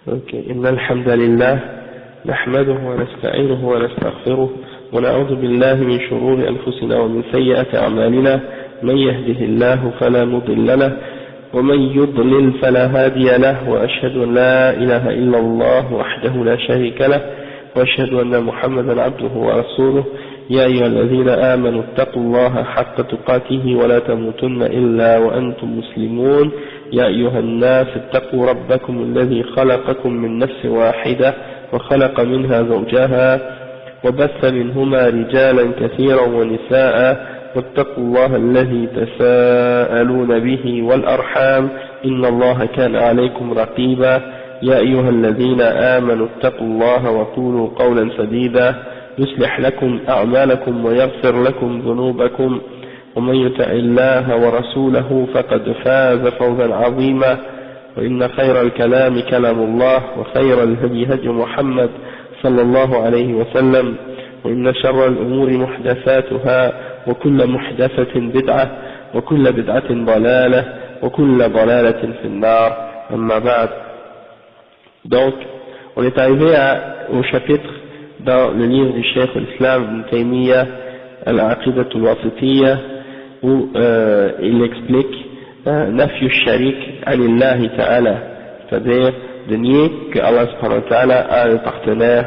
إن الحمد لله نحمده ونستعينه ونستغفره ونعوذ بالله من شرور أنفسنا ومن سيئات أعمالنا. من يهده الله فلا مضل له ومن يضلل فلا هادي له، وأشهد أن لا إله إلا الله وحده لا شريك له، وأشهد أن محمدا عبده ورسوله. يا أيها الذين آمنوا اتقوا الله حق تقاته ولا تموتن إلا وأنتم مسلمون. يا أيها الناس اتقوا ربكم الذي خلقكم من نفس واحدة وخلق منها زوجها وبث منهما رجالا كثيرا ونساء، واتقوا الله الذي تساءلون به والأرحام إن الله كان عليكم رقيبا. يا أيها الذين آمنوا اتقوا الله وقولوا قولا سديدا يصلح لكم أعمالكم ويغفر لكم ذنوبكم، ومن يطع الله ورسوله فقد فاز فوزا عظيما. وإن خير الكلام كلام الله، وخير الهدي هدي محمد صلى الله عليه وسلم، وإن شر الأمور محدثاتها، وكل محدثة بدعة، وكل بدعة ضلالة، وكل ضلالة في النار. أما بعد. Donc, on est arrivé au chapitre dans le livre du Cheikh l'Islam Ibn Taymiyyah, Al-Aqidah al-Wasitiyya, où il explique Nafyu Sharik Anillahi Ta'ala, c'est-à-dire de nier que Allah subhanahu wa ta'ala a un partenaire,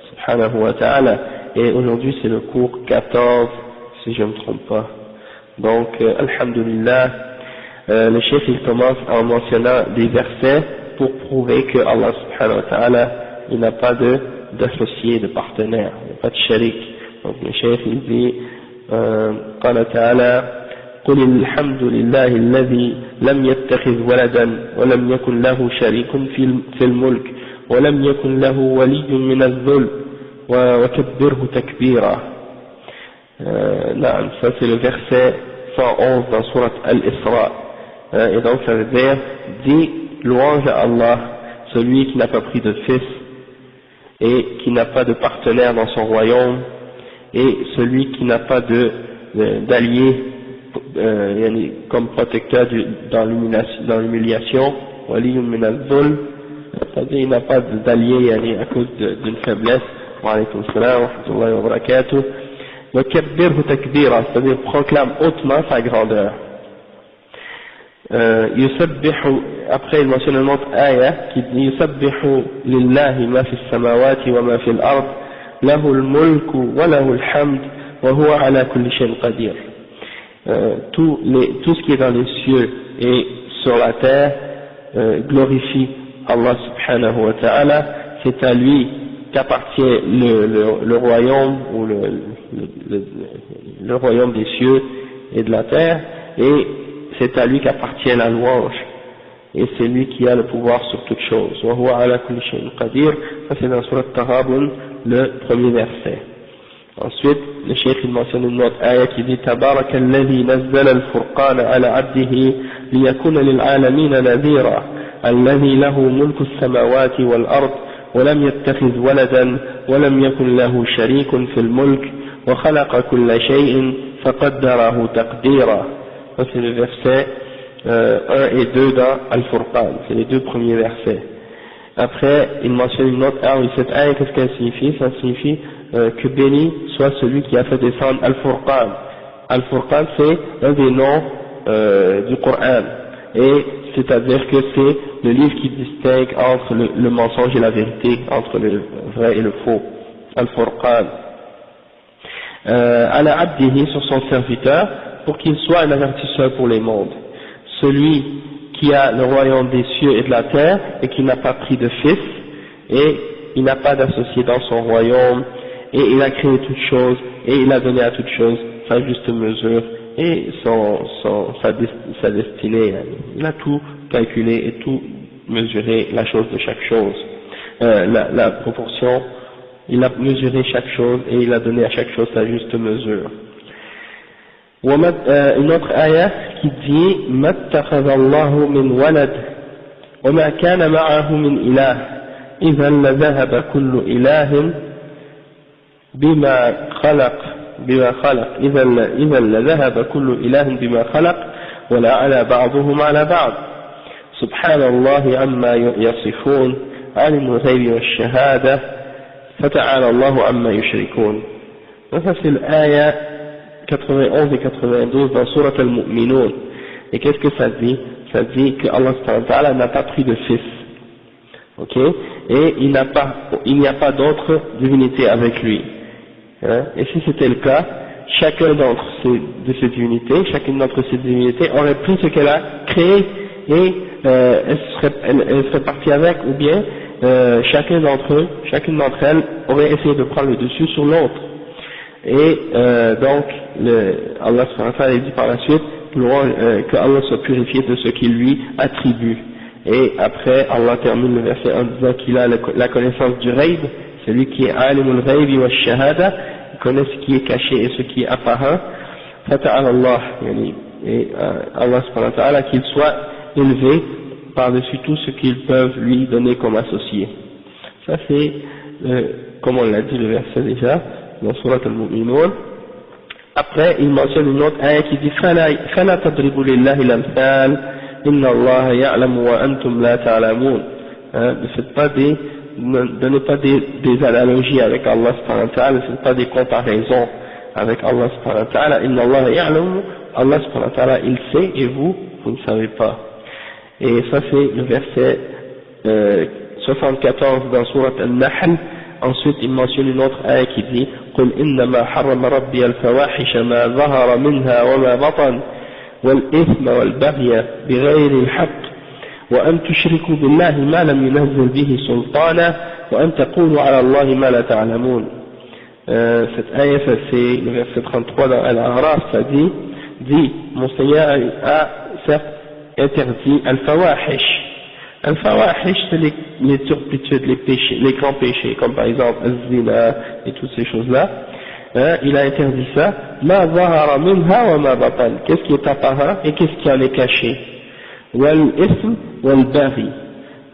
subhanahu wa ta'ala. Et aujourd'hui c'est le cours 14, si je ne me trompe pas. Donc, alhamdulillah, le Cheikh il commence en mentionnant des versets pour prouver que Allah subhanahu wa ta'ala il n'a pas d'associé, de partenaire, il n'y a pas de sharik. Donc le Cheikh il dit قال تعالى قل الحمد لله الذي لم يتخذ ولدا ولم يكن له شريك في الملك ولم يكن له ولي من الذل وكبره تكبيرا. نعم, ça c'est le verset 111 dans sourate Al-Isra. Et donc ça veut dire, dis louange à Allah, celui qui n'a pas pris de fils et qui n'a pas de partenaire dans son royaume, et celui qui n'a pas d'allié comme protecteur dans l'humiliation, c'est-à-dire il n'a pas d'allié à cause d'une faiblesse. Wa alaykum salam wa rahmatullahi wa barakatuh. Wa kabbirhu takbira, c'est-à-dire proclame hautement sa grandeur. Yusabbihu, après il mentionne une autre ayah qui dit Yusabbihu lillahi ma fi samawati wa ma fi al-ard lahu al-mulku wa lahu al-hamd wa huwa ala kulli shay'in qadir. Tout ce qui est dans les cieux et sur la terre glorifie Allah subhanahu wa ta'ala. C'est à lui qu'appartient le royaume ou le royaume des cieux et de la terre, et c'est à lui qu'appartient la louange, et c'est lui qui a le pouvoir sur toute chose. Wa huwa ala kulli shay'in qadir. Ça c'est dans Surat Taghabun, le premier verset. Ensuite, le Cheikh il mentionne une autre ayah qui dit Tabaraka alladhi nazzala al-furqana ala abdihi liyakuna lil'alamina nadhira alladhi lahu mulku as-samawati wal-ard wa lam yattakhidh waladan wa lam yakun lahu sharikun fil mulk wa khalaqa kulla shay'in faqaddarahu taqdira. Ça c'est le verset 1 et 2 dans Al-Furqan, c'est les deux premiers versets. Après, il mentionne une autre ayah, cette ayah, qu'est-ce qu'elle signifie? Ça signifie que béni soit celui qui a fait descendre Al-Furqan. Al-Furqan c'est un des noms du Coran, et c'est-à-dire que c'est le livre qui distingue entre le mensonge et la vérité, entre le vrai et le faux. Al-Furqan. Ala abdihi, sur son serviteur, pour qu'il soit un avertisseur pour les mondes. Celui qui a le royaume des cieux et de la terre et qui n'a pas pris de fils, et il n'a pas d'associé dans son royaume, et il a créé toutes choses, et il a donné à toutes choses sa juste mesure et sa destinée. Il a tout calculé et tout mesuré, la chose de chaque chose, la proportion, il a mesuré chaque chose et il a donné à chaque chose sa juste mesure. Une autre ayah qui dit مَتَّخَذَ اللَّهُ مِنْ وَلَدٍ وَمَا كَانَ مَعَهُ مِنْ إِلَهٍ إِذًا لَذَهَبَ كُلُّ إِلَهٍ بِمَا خَلَقَ إِذًا لَذَهَبَ كُلُّ إِلَهٍ بِمَا خَلَقَ وَلَعَلَى بَعْضُهُمْ عَلَى بَعْضٍ Subhanallah amma yasifun, alimul ghaybi wa shahada, fata'ala Allahu amma yushrikun. Donc ça c'est l'aya 91 et 92 dans Surat al-Mu'minun. Et qu'est-ce que ça dit? Ça dit que Allah subhanahu wa ta'ala n'a pas pris de fils. Ok? Et il n'y a pas d'autre divinité avec lui. Hein? Et si c'était le cas, chacune d'entre ces divinités aurait pris ce qu'elle a créé et elle serait partie avec, ou bien chacune d'entre elles aurait essayé de prendre le dessus sur l'autre. Et donc Allah subhanahu wa ta'ala dit par la suite que Allah soit purifié de ce qu'il lui attribue. Et après Allah termine le verset en disant qu'il a la connaissance du ghaib, c'est lui qui est alimul ghaybi wa shahada, il connaît ce qui est caché et ce qui est apparent. Fata'ala Allah, et Allah subhanahu wa ta'ala, qu'il soit élevé par-dessus tout ce qu'ils peuvent lui donner comme associé. Ça c'est, comme on l'a dit le verset déjà, dans Surat al-Mu'minun. Après, il mentionne une autre ayah qui dit فَلَا تَضْرِبُوا لِلَّهِ الْأَمْثَالَ إِنَّ اللَّهَ يَعْلَمُ وَأَنْتُمْ لَا تَعْلَمُونَ. Ne donnez pas des analogies avec Allah subhanahu wa ta'ala, ne faites pas des comparaisons avec Allah subhanahu wa ta'ala. إِنَّ اللَّهَ يَعْلَمُ, Allah subhanahu wa ta'ala il sait et vous ne savez pas. Et ça c'est le verset 74 dans Surat al-Nahl. Ensuite, il mentionne une autre ayah qui dit قُلْ إِنَّمَا حَرَّمَ رَبِّيَ الْفَوَاحِشَ مَا ظَهَرَ مِنْهَا وَمَا بَطَنَ وَالْإِثْمَ وَالْبَغْيَ بِغَيْرِ الْحَقِّ وَأَنْ تُشْرِكُوا بِاللَّهِ مَا لَمْ يُنَزِّلْ بِهِ سُلْطَانًا وَأَنْ تَقُولُوا عَلَى اللَّهِ مَا لَا تَعْلَمُونَ. Cette ayah, ça c'est le verset 33 dans Al-A'raf, ça dit mon Seigneur a certes interdit al-fawahish. Al-fawahish, c'est les turpitudes, les péchés, les grands péchés, comme par exemple al-zina et toutes ces choses-là. Il a interdit ça. Ma zahara minha wa ma batan. Qu'est-ce qui est apparent et qu'est-ce qui en est caché? Wal-ism wal-baghi.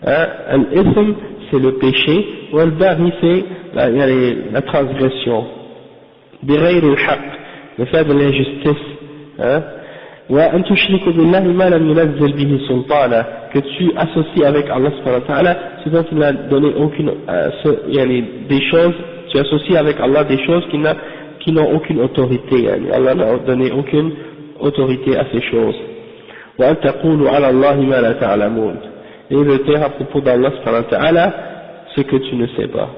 Al-ism, c'est le péché. Wal-baghi, c'est la transgression. Bighayr al-haqq, le fait de l'injustice. وأن تشركوا بالله ما لم ينزل به سلطانا, que tu associes avec Allah subhanahu wa ta'ala ce dont il n'a donné aucune des choses, tu associes avec Allah des choses qui n'ont aucune autorité, Allah n'a donné aucune autorité à ces choses. وأن تقولوا على الله ما لا تعلمون, et le dire à propos d'Allah subhanahu wa ta'ala ce que tu ne sais pas.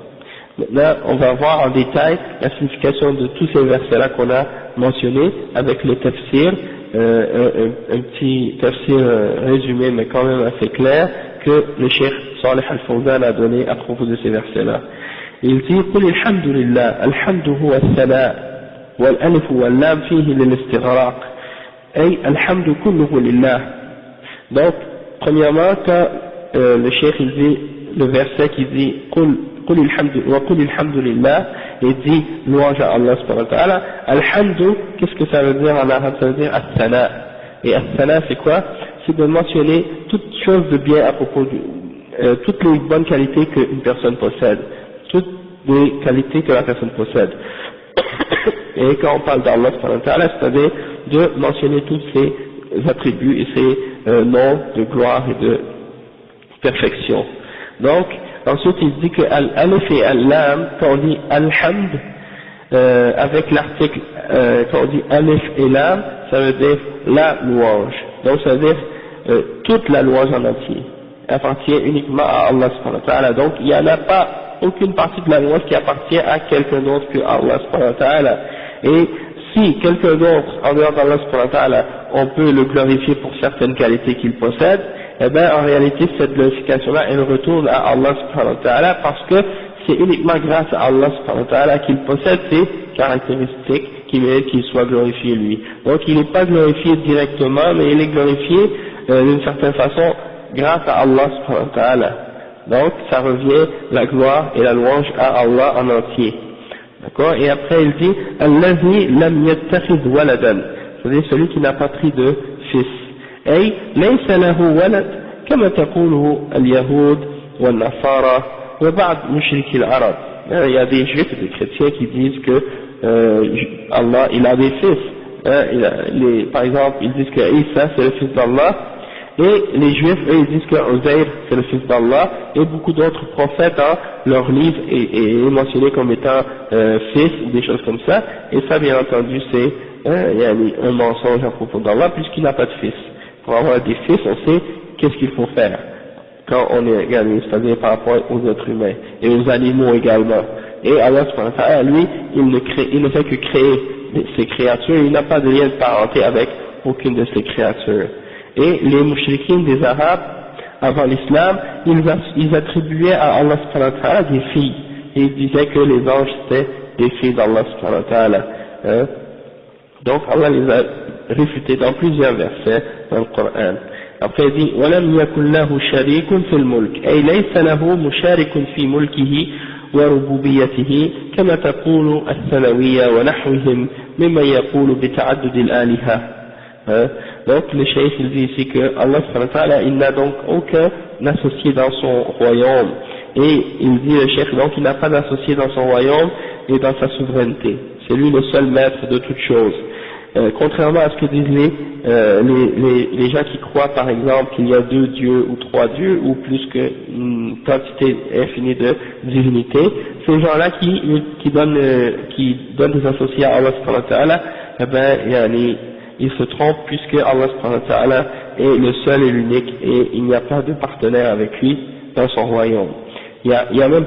Maintenant on va voir en détail la signification de tous ces versets là qu'on a mentionnés avec le tafsir, un petit tafsir résumé mais quand même assez clair que le Cheikh Salih Al-Fawzan a donné à propos de ces versets là. Il dit قل الحمد لله الحمد هو الثناء والألف واللام فيه للاستغراق أي الحمد كله لله. Donc premièrement quand le Cheikh il dit le verset qui dit قل الحمد لله, et dit louange à Allah subhanahu wa ta'ala. Alhamdu, qu'est-ce que ça veut dire en arabe? Ça veut dire as-sana. Et as-sana c'est quoi? C'est de mentionner toutes choses de bien à propos de toutes les bonnes qualités qu'une personne possède, toutes les qualités que la personne possède. Et quand on parle d'Allah subhanahu wa ta'ala, c'est-à-dire de mentionner tous ses attributs et ses noms de gloire et de perfection. Donc ensuite il dit que al-alif et al-lam, quand on dit alhamd avec l'article, quand on dit alif et lam, ça veut dire la louange. Donc ça veut dire toute la louange en entier appartient uniquement à Allah subhanahu wa ta'ala. Donc il n'y en a pas aucune partie de la louange qui appartient à quelqu'un d'autre que Allah subhanahu wa ta'ala. Et si quelqu'un d'autre en dehors d'Allah subhanahu wa ta'ala, on peut le glorifier pour certaines qualités qu'il possède, eh bien en réalité cette glorification-là elle retourne à Allah subhanahu wa ta'ala, parce que c'est uniquement grâce à Allah subhanahu wa ta'ala qu'il possède ces caractéristiques qui méritent qu'il soit glorifié lui. Donc il n'est pas glorifié directement, mais il est glorifié d'une certaine façon grâce à Allah subhanahu wa ta'ala. Donc ça revient la gloire et la louange à Allah en entier. D'accord? Et après il dit Allazi lam yattakhidh waladan, c'est-à-dire celui qui n'a pas pris de fils. أي ليس له ولد كما تقوله اليهود والنصارى وبعض مشركي العرب. Il y a des juifs et des chrétiens qui disent que Allah il a des fils. Par exemple ils disent que Isa c'est le fils d'Allah, Et les juifs, eux, ils disent que Uzair, c'est le fils d'Allah, et beaucoup d'autres prophètes, dans leur livre, est mentionné comme étant fils, ou des choses comme ça, et ça, bien entendu, c'est un mensonge à propos d'Allah, puisqu'il n'a pas de fils. Pour avoir des fils, on sait qu'est-ce qu'il faut faire quand on est c'est-à-dire par rapport aux êtres humains, et aux animaux également. Et Allah, lui, il ne fait que créer ces créatures, il n'a pas de lien de parenté avec aucune de ces créatures. Et les mouchriquines des Arabes, avant l'islam, ils attribuaient à Allah des filles, et ils disaient que les anges étaient des filles d'Allah hein. Donc Allah les a réfutés dans plusieurs versets dans le Coran. Après il dit وَلَمْ يَكُنْ لَهُ شَرِيكٌ فِي الْمُلْكِ أي ليس له مشارك في ملكه وربوبيته كما تقول الثانوية ونحوهم ممن يقول بتعدد الآلهة. Donc le cheikh il dit ici que Allah il n'a donc aucun associé dans son royaume, et il dit le cheikh donc il n'a pas d'associé dans son royaume et dans sa souveraineté, c'est lui le seul maître de toutes choses. Contrairement à ce que disent les gens qui croient par exemple qu'il y a 2 dieux ou 3 dieux ou plus qu'une quantité infinie de divinités, ces gens-là qui donnent des associés à Allah subhanahu wa ta'ala, eh ben ils se trompent, puisque Allah subhanahu wa ta'ala est le seul et l'unique, et il n'y a pas de partenaire avec lui dans son royaume. Il y a même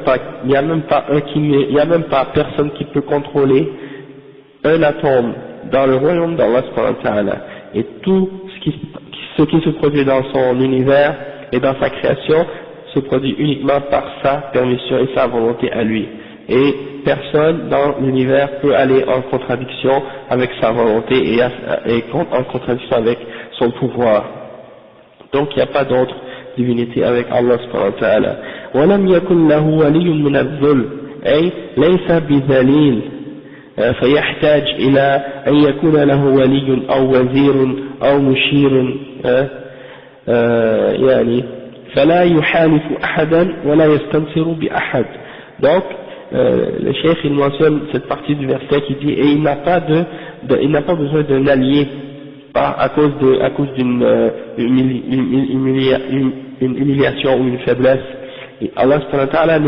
pas personne qui peut contrôler un atome dans le royaume d'Allah subhanahu wa ta'ala, et tout ce qui se produit dans son univers et dans sa création se produit uniquement par sa permission et sa volonté à lui, et personne dans l'univers peut aller en contradiction avec sa volonté et en contradiction avec son pouvoir. Donc il n'y a pas d'autre divinité avec Allah subhanahu wa ta'ala. وَلَمْ يَكُنْ لَهُ وَلِيٌّ مِنَ الذُّلِّ أي ليس بذليل فيحتاج إلى أن يكون له ولي أو وزير أو مشير يعني فلا يحالف أحدا ولا يستنصر بأحد. Donc le cheikh il mentionne cette partie du verset qui dit et il n'a pas besoin d'un allié à cause d'une humiliation ou une faiblesse. Et Allah subhanahu wa ta'ala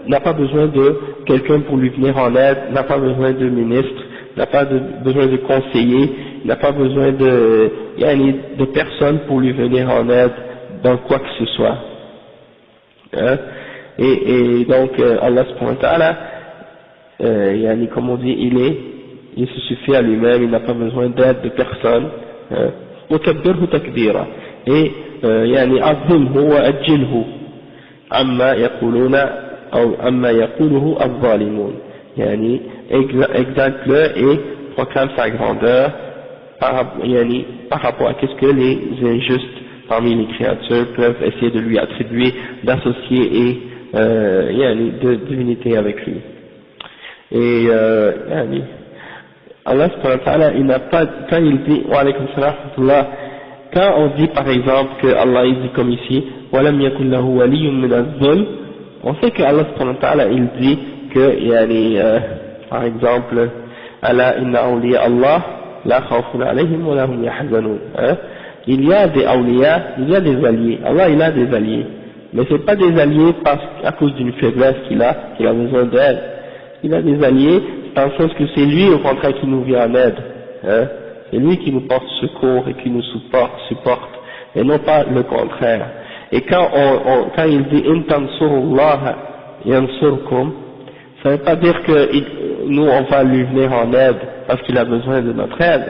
n'a pas besoin de quelqu'un pour lui venir en aide, n'a pas besoin de ministre, n'a pas besoin de conseiller, n'a pas besoin de personne pour lui venir en aide dans quoi que ce soit. Hein? Et donc Allah subhanahu wa ta'ala, comme on dit, il se suffit à lui-même, il n'a pas besoin d'aide de personne. وكبره تكبيرا et عظمه وأجله عما يقولون أو عما يقوله الظالمون exalte-le et proclame sa grandeur par rapport à ce que les injustes parmi les créatures peuvent essayer de lui attribuer, d'associer et de divinité avec lui. Et Allah subhanahu wa ta'ala, il n'a pas, quand il dit wa alaykum salam wa rahmatullah, quand on dit par exemple que Allah il dit comme ici walam yakun lahu waliyyun min az-zulm, on sait que Allah subhanahu wa ta'ala il dit que par exemple ala inna awliya Allah la khawfun alayhim wa la hum yahzanun. Il y a des awliya, il y a des alliés. Allah il a des alliés, mais c'est pas des alliés à cause d'une faiblesse qu'il a besoin d'aide. Il a des alliés dans le sens que c'est lui au contraire qui nous vient en aide. C'est lui qui nous porte secours et qui nous supporte, et non pas le contraire. Et quand il dit in tansurullah yansurkum, ça ne veut pas dire que nous on va lui venir en aide parce qu'il a besoin de notre aide.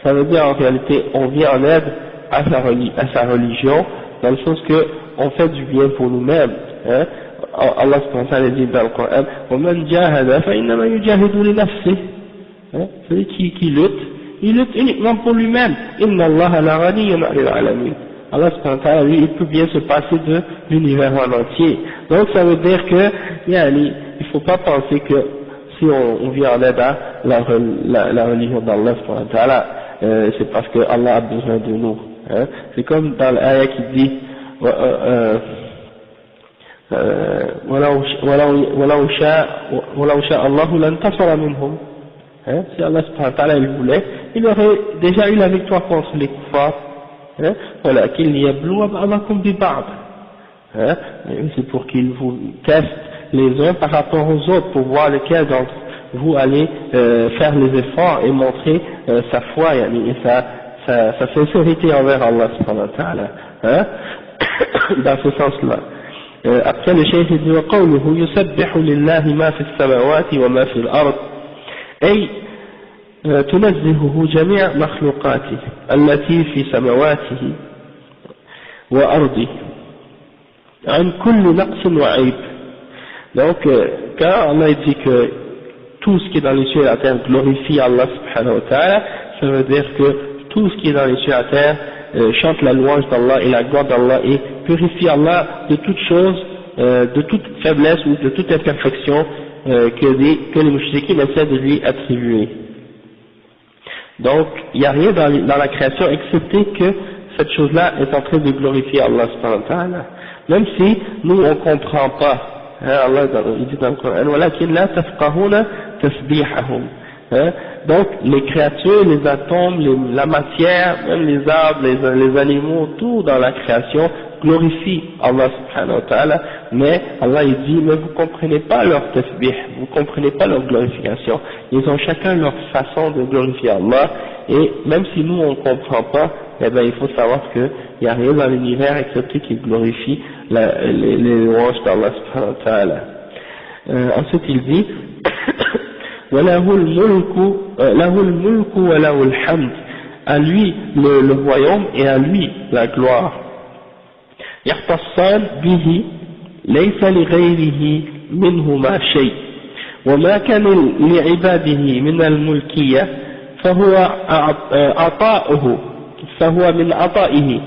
Ça veut dire en réalité on vient en aide à sa religion, dans le sens que on fait du bien pour nous-mêmes. Allah subhanahu wa ta'ala dit dans le Coran وَمَنْ جَاهَدَ فَإِنَّمَا يُجَاهِدُ لِنَفْسِهِ. Celui qui lutte, il lutte uniquement pour lui-même. إِنَّ اللَّهَ لَغَنِيٌّ عَنِ الْعَالَمِينَ. Allah subhanahu wa ta'ala, lui, il peut bien se passer de l'univers en entier. Donc ça veut dire que il faut pas penser que si on vient en aide à la religion d'Allah subhanahu wa ta'ala, c'est parce que Allah a besoin de nous. C'est comme dans l'ayah qui dit وَلَوْ شَاءَ اللَّهُ لَانْتَصَرَ مِنْهُمْ. Si Allah subhanahu wa ta'ala il voulait, il aurait déjà eu la victoire contre les kuffars, hein, ولكن ليبلو بعضكم ببعض, hein, c'est pour qu'il vous teste les uns par rapport aux autres pour voir lequel d'entre vous allez faire les efforts et montrer sa foi et sa sincérité envers Allah subhanahu wa ta'ala, hein, dans ce sens-là. Après le cheikh dit وقوله يسبح لله ما في السماوات وما في الأرض أي تنزهه جميع مخلوقاته التي في سماواته وأرضه عن كل نقص وعيب. Donc quand Allah dit que tout ce qui est dans les cieux et la terre glorifie Allah subhanahu wa ta'ala, ça veut dire que tout ce qui est dans les cieux et la terre chante la louange d'Allah et la gloire d'Allah et purifie Allah de toute chose, de toute faiblesse ou de toute imperfection que les mouchriquins essaient de lui attribuer. Donc il n'y a rien dans la création excepté que cette chose-là est en train de glorifier Allah subhanahu wa ta'ala, même si nous on ne comprend pas. Allah il dit dans le Coran وَلَكِنْ لَا تَفْقَهُونَ تَسْبِيحَهُمْ. Donc les créatures, les atomes, la matière, même les arbres, les animaux, tout dans la création glorifie Allah subhanahu wa ta'ala, mais Allah il dit mais vous comprenez pas leur tasbih, vous comprenez pas leur glorification. Ils ont chacun leur façon de glorifier Allah, et même si nous on comprend pas, eh ben il faut savoir que il n'y a rien dans l'univers excepté qui glorifie les louanges d'Allah subhanahu wa ta'ala. Ensuite il dit وَلَهُ الْمُلْكُ وَلَهُ الْحَمْدُ, à lui le royaume et à lui la gloire. يختصان به ليس لغيره منهما شيء وما كان لعباده من الملكية فهو من عطائه.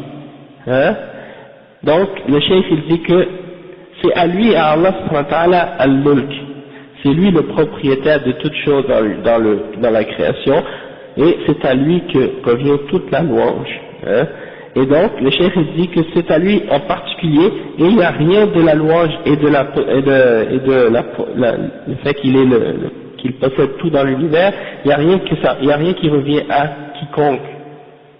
Donc le cheikh il dit que c'est à lui, à Allah subhanahu wa ta'ala, al-mulk, c'est lui le propriétaire de toutes choses dans la création, et c'est à lui que provient toute la louange, hein. Et donc le cheikh dit que c'est à lui en particulier, et il n'y a rien de la louange et de le fait qu'il possède tout dans l'univers, il n'y a rien qui revient à quiconque.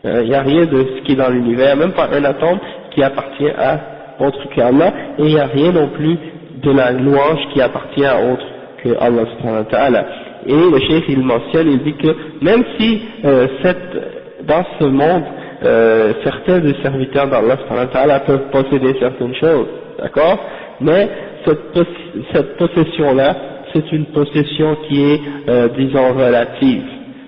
Il n'y a rien de ce qui est dans l'univers, même pas un atome qui appartient à autre qu'Allah, et il n'y a rien non plus de la louange qui appartient à autre que Allah subhanahu wa ta'ala. Et le cheikh il mentionne, il dit que même si dans ce monde certains des serviteurs d'Allah subhanahu wa ta'ala peuvent posséder certaines choses, d'accord, mais cette possession-là, c'est une possession qui est disons relative,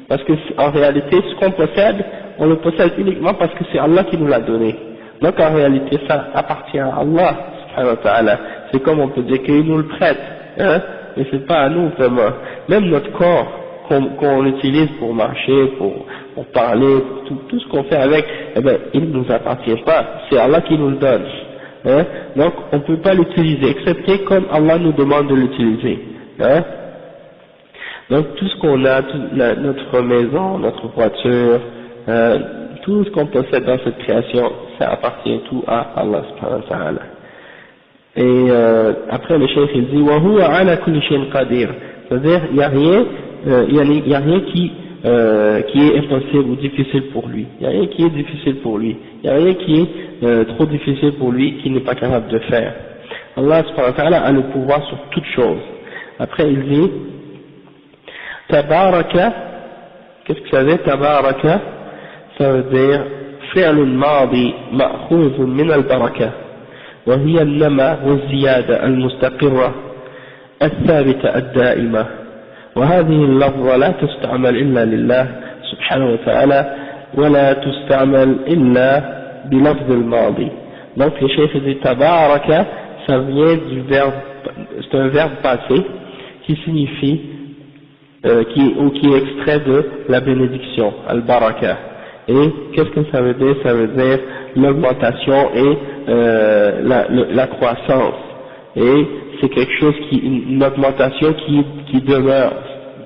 parce que en réalité ce qu'on possède, on le possède uniquement parce que c'est Allah qui nous l'a donné. Donc en réalité ça appartient à Allah subhanahu wa ta'ala. C'est comme on peut dire qu'il nous le prête, hein, mais c'est pas à nous vraiment. Même notre corps qu'on utilise pour marcher, pour parler, tout ce qu'on fait avec, eh ben il ne nous appartient pas, c'est Allah qui nous le donne, hein. Donc on ne peut pas l'utiliser excepté comme Allah nous demande de l'utiliser, hein. Donc tout ce qu'on a, notre maison, notre voiture, tout ce qu'on possède dans cette création, ça appartient tout à Allah subhanahu wa ta'ala. Et après le cheikh il dit wa huwa ala kulli shay'in qadir, c'est-à-dire il y a rien qui est impossible ou difficile pour lui, il y a rien qui est difficile pour lui, il y a rien qui est trop difficile pour lui qu'il n'est pas capable de faire. Allah subhanahu wa ta'ala a le pouvoir sur toute chose. Après il dit tabaraka, qu'est-ce que ça veut dire tabaraka? Ça veut dire فعل ماضي مأخوذ من البركة وهي النمى والزيادة المستقرة الثابتة الدائمة، وهذه اللفظة لا تستعمل إلا لله سبحانه وتعالى ولا تستعمل إلا بلفظ الماضي. Donc le chef dit tabaraka, ça vient du verbe, c'est un verbe passé qui signifie qui est extrait de la bénédiction, al-baraka. Et qu'est-ce que ça veut dire? Ça veut dire l'augmentation et la croissance. Et c'est quelque chose une augmentation qui demeure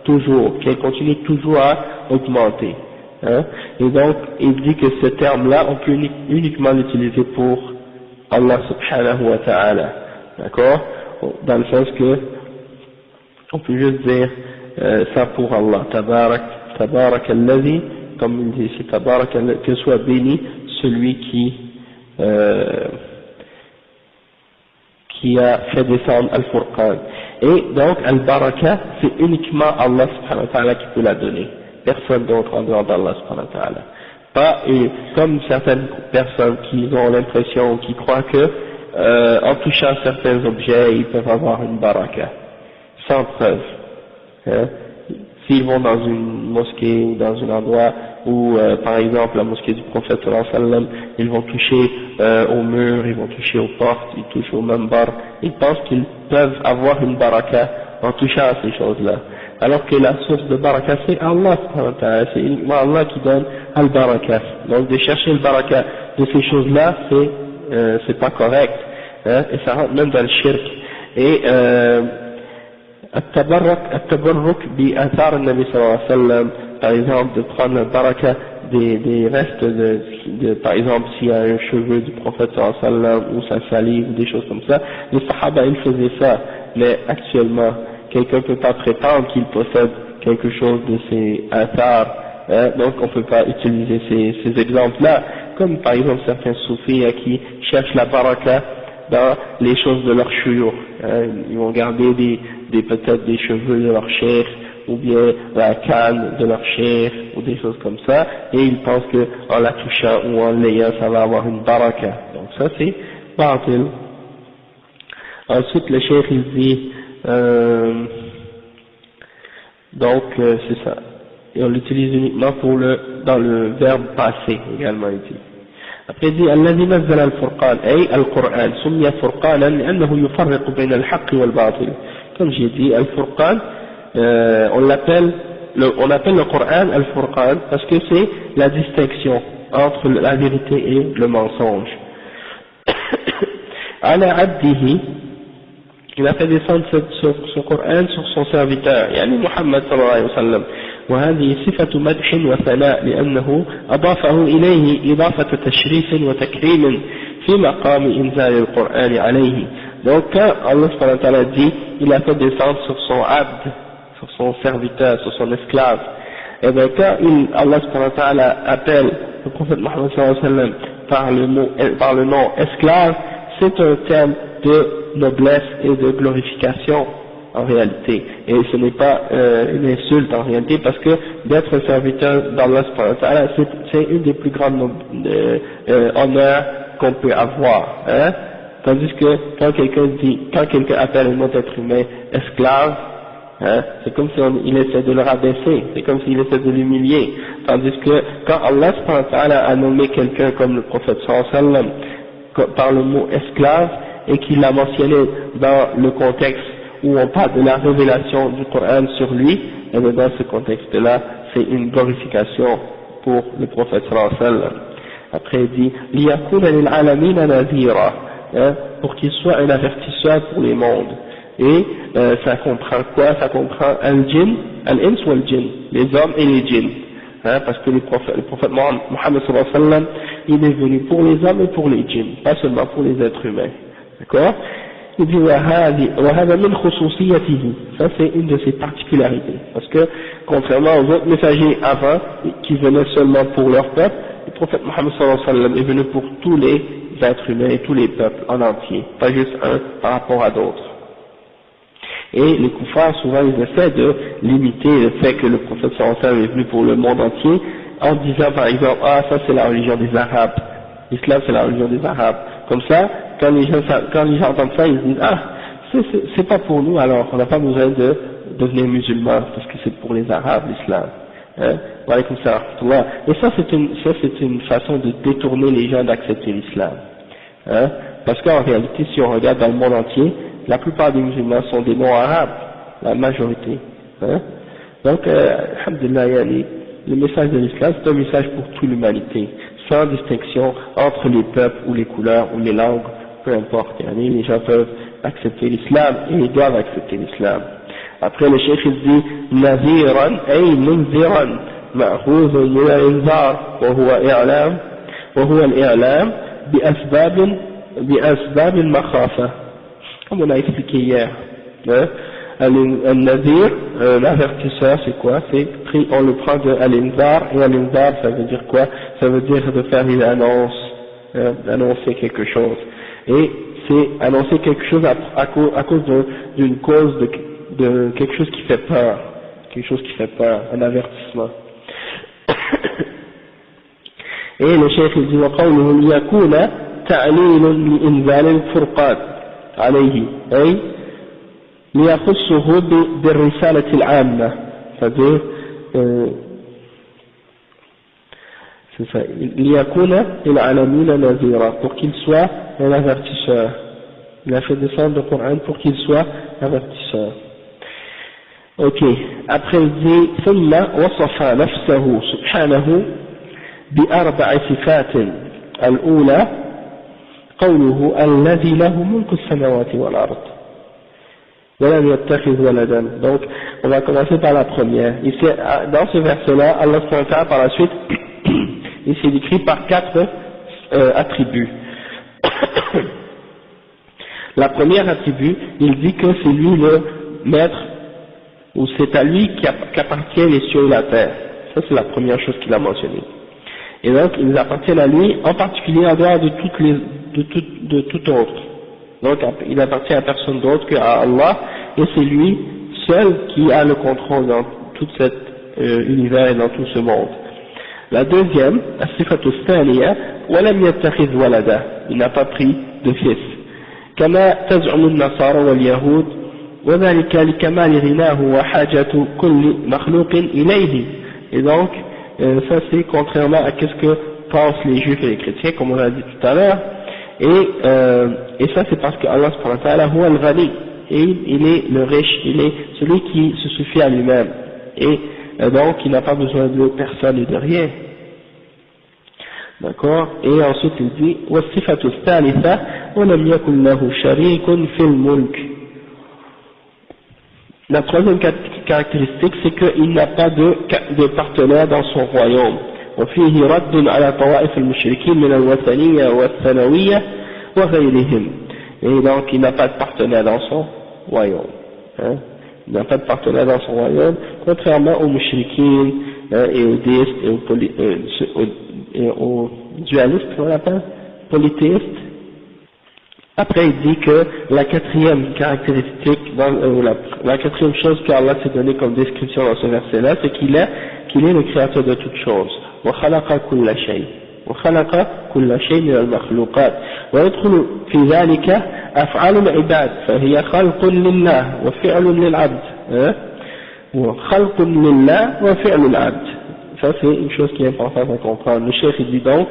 toujours, qui continue toujours à augmenter. Hein? Et donc, il dit que ce terme-là, on peut uniquement l'utiliser pour Allah subhanahu wa ta'ala. D'accord? Dans le sens que, on peut juste dire ça pour Allah. Tabarak alladhi, comme il dit ici, tabarak, que soit béni celui qui a fait descendre Al-Furqan. Et donc, Al-Baraka, c'est uniquement Allah subhanahu wa ta'ala qui peut la donner. Personne d'autre en dehors d'Allah subhanahu wa ta'ala. Pas comme certaines personnes qui ont l'impression, qui croient que, en touchant certains objets, ils peuvent avoir une baraka. Sans preuve. Hein. S'ils vont dans une mosquée ou dans un endroit où, par exemple, la mosquée du prophète sallallahu alayhi wa sallam, ils vont toucher au mur, ils vont toucher aux portes, ils touchent au mambar, ils pensent qu'ils peuvent avoir une baraka en touchant à ces choses-là. Alors que la source de baraka, c'est Allah, c'est uniquement Allah qui donne al-baraka. Donc de chercher le baraka de ces choses-là, c'est pas correct, hein, et ça rentre même dans le shirk. Et التبرك بآثار النبي صلى الله عليه وسلم, par exemple de prendre la baraka des restes par exemple s'il y a un cheveu du prophète sallallahu alayhi wa sallam ou sa salive ou des choses comme ça, les sahaba ils faisaient ça, mais actuellement quelqu'un ne peut pas prétendre qu'il possède quelque chose de ces athars, hein, donc on ne peut pas utiliser ces exemples-là, comme par exemple certains soufis qui cherchent la baraka dans les choses de leur shuyukh, hein, ils vont garder peut-être des cheveux de leur cheikh, ou bien la canne de leur cheikh, ou des choses comme ça, et ils pensent que en la touchant ou en l'ayant, ça va avoir une baraka. Donc ça c'est batil. Ensuite le cheikh il dit, c'est ça. Et on l'utilise uniquement dans le verbe passé également il dit. Après il dit الذي نزل الفرقان أي القرآن سمي فرقانا لأنه يفرق بين الحق والباطل. Comme j'ai dit, Al-Furqan, on appelle le Coran Al-Furqan parce que c'est la distinction entre la vérité et le mensonge. Ala abdihi, il a fait descendre ce Coran sur son serviteur, yani Muhammad sallallahu alayhi wa sallam. وهذه صفة مدح وثناء لأنه أضافه إليه إضافة تشريف وتكريم في مقام إنزال القرآن عليه. Donc quand Allah subhanahu wa ta'ala dit il a fait descendre sur son abd, sur son serviteur, sur son esclave, et bien quand Allah subhanahu wa ta'ala appelle le prophète Mohammed sallallahu alayhi wa sallam par le nom esclave, c'est un terme de noblesse et de glorification en réalité, et ce n'est pas une insulte en réalité, parce que d'être un serviteur d'Allah subhanahu wa ta'ala, c'est une des plus grandes honneurs qu'on peut avoir, hein. Tandis que quand quelqu'un appelle un autre être humain esclave, hein, c'est comme s'il essaie de le rabaisser, c'est comme s'il essaie de l'humilier. Tandis que quand Allah subhanahu wa ta'ala a nommé quelqu'un comme le prophète sallallahu alayhi wa sallam par le mot esclave, et qu'il l'a mentionné dans le contexte où on parle de la révélation du Coran sur lui, et bien dans ce contexte-là, c'est une glorification pour le prophète sallallahu alayhi wa sallam. Après il dit liyakuna lil alamina nadhira, pour qu'il soit un avertisseur pour les mondes. Et ça comprend quoi? Ça comprend al-jinn, al-ins ou al-jinn, les hommes et les djinns, hein, parce que le prophète Mohammed sallallahu alayhi wa sallam, il est venu pour les hommes et pour les djinns, pas seulement pour les êtres humains. D'accord? Il dit وهذا من خصوصيته, ça c'est une de ses particularités, parce que contrairement aux autres messagers avant qui venaient seulement pour leur peuple, le prophète Mohammed sallallahu alayhi wa sallam est venu pour tous les êtres humains et tous les peuples en entier, pas juste un par rapport à d'autres. Et les kuffars souvent ils essaient de limiter le fait que le prophète sallallahu alayhi wa sallam est venu pour le monde entier en disant par exemple ça c'est la religion des Arabes, l'islam c'est la religion des Arabes. Comme ça, quand les gens entendent ça, ils disent c'est pas pour nous, alors on n'a pas besoin de devenir musulman parce que c'est pour les Arabes l'islam. Hein? Et ça c'est une façon de détourner les gens d'accepter l'islam. Hein? Parce qu'en réalité, si on regarde dans le monde entier, la plupart des musulmans sont des non-arabes, la majorité. Hein? Donc, alhamdulillah, le message de l'islam, c'est un message pour toute l'humanité, sans distinction entre les peuples ou les couleurs ou les langues, peu importe. Les gens peuvent accepter l'islam et ils doivent accepter l'islam. Après le cheikh il dit نذيرا أي منذرا مأخوذ من الإنذار وهو الإعلام بأسباب المخافة, comme on a expliqué hier. النذير l'avertisseur c'est quoi? On le prend de al-inzar, et al-inzar ça veut dire quoi? Ça veut dire de faire une annonce, annoncer quelque chose. Et c'est annoncer quelque chose à cause d'une cause de quelque chose qui fait peur, un avertissement. Et le cheikh il dit وقوله ليكون تعليل لإنزال الفرقان عليه أي ليخصه بالرسالة العامة c'est-à-dire c'est ça ليكون للعالمين نذيرا pour qu'il soit un avertisseur. Il a fait descendre le Coran pour qu'il soit avertisseur. Ok, après il dit ثم وصف نفسه سبحانه بأربع صفات الأولى قوله الذي له ملك السماوات والأرض ولم يتخذ ولدا. Donc on va commencer par la première. Ici, dans ce verset-là, Allah par la suite il s'est décrit par 4 attributs. La première attribut, il dit que c'est lui le maître, ou c'est à lui qu'appartiennent les cieux et la terre. Ça c'est la première chose qu'il a mentionnée. Et donc ils appartiennent à lui, en particulier en dehors de tout autre. Donc il appartient à personne d'autre qu'à Allah, et c'est lui seul qui a le contrôle dans tout cet univers et dans tout ce monde. La deuxième, as-sifatu thaniya, walam yattakhidh walada, il n'a pas pris de fils. Kama taz'umu an-nasara wal yahud, wa dhalika li kamali ghinahu wa hajatu kulli makhluqin ilayhi. Et donc ça c'est contrairement à ce que pensent les juifs et les chrétiens, comme on l'a dit tout à l'heure, et ça c'est parce que Allah subhanahu wa ta'ala huwa al-ghani, et il est le riche, il est celui qui se suffit à lui-même, et donc il n'a pas besoin de personne et de rien. D'accord? Et ensuite il dit وَالصِّفَةُ الثَّالِثَةُ وَلَمْ يَكُنْ لَهُ شَرِيكٌ فِي الْمُلْكِ. La troisième caractéristique, c'est qu'il n'a pas de partenaire dans son royaume. وفيه رد على طوائف المشركين من الوثنية والثانوية وغيرهم. Et donc il n'a pas de partenaire dans son royaume. Hein? Il n'a pas de partenaire dans son royaume, contrairement aux mushrikin et aux déistes et aux dualistes, on l'appelle, polythéistes. Après il dit que la quatrième caractéristique, la quatrième chose qu'Allah s'est donné comme description dans ce verset-là, c'est qu'il est le créateur de toutes choses. وخلق كل شيء وخلق كل شيء من المخلوقات ويدخل في ذلك أفعال العباد فهي خلق لله وفعل للعبد وخلق لله وفعل العبد. Ça c'est une chose qui est importante à comprendre. Le chef il dit donc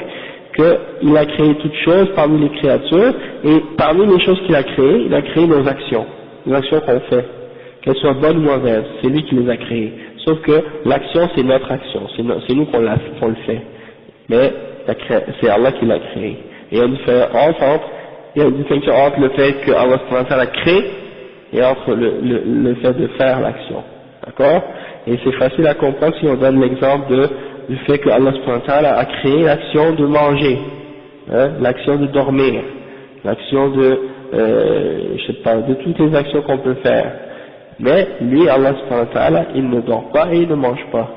qu'il a créé toutes choses parmi les créatures, et parmi les choses qu'il a créées, il a créé nos actions, les actions qu'on fait, qu'elles soient bonnes ou mauvaises, c'est lui qui les a créées. Sauf que l'action c'est notre action, c'est nous qu'on le fait, mais c'est Allah qui l'a créé. Et il y a une distinction entre le fait que Allah a créé et entre le fait de faire l'action. D'accord? Et c'est facile à comprendre si on donne l'exemple du fait que Allah a créé l'action de manger, l'action de dormir, l'action de de toutes les actions qu'on peut faire. Mais lui, Allah subhanahu wa ta'ala, il ne dort pas et il ne mange pas.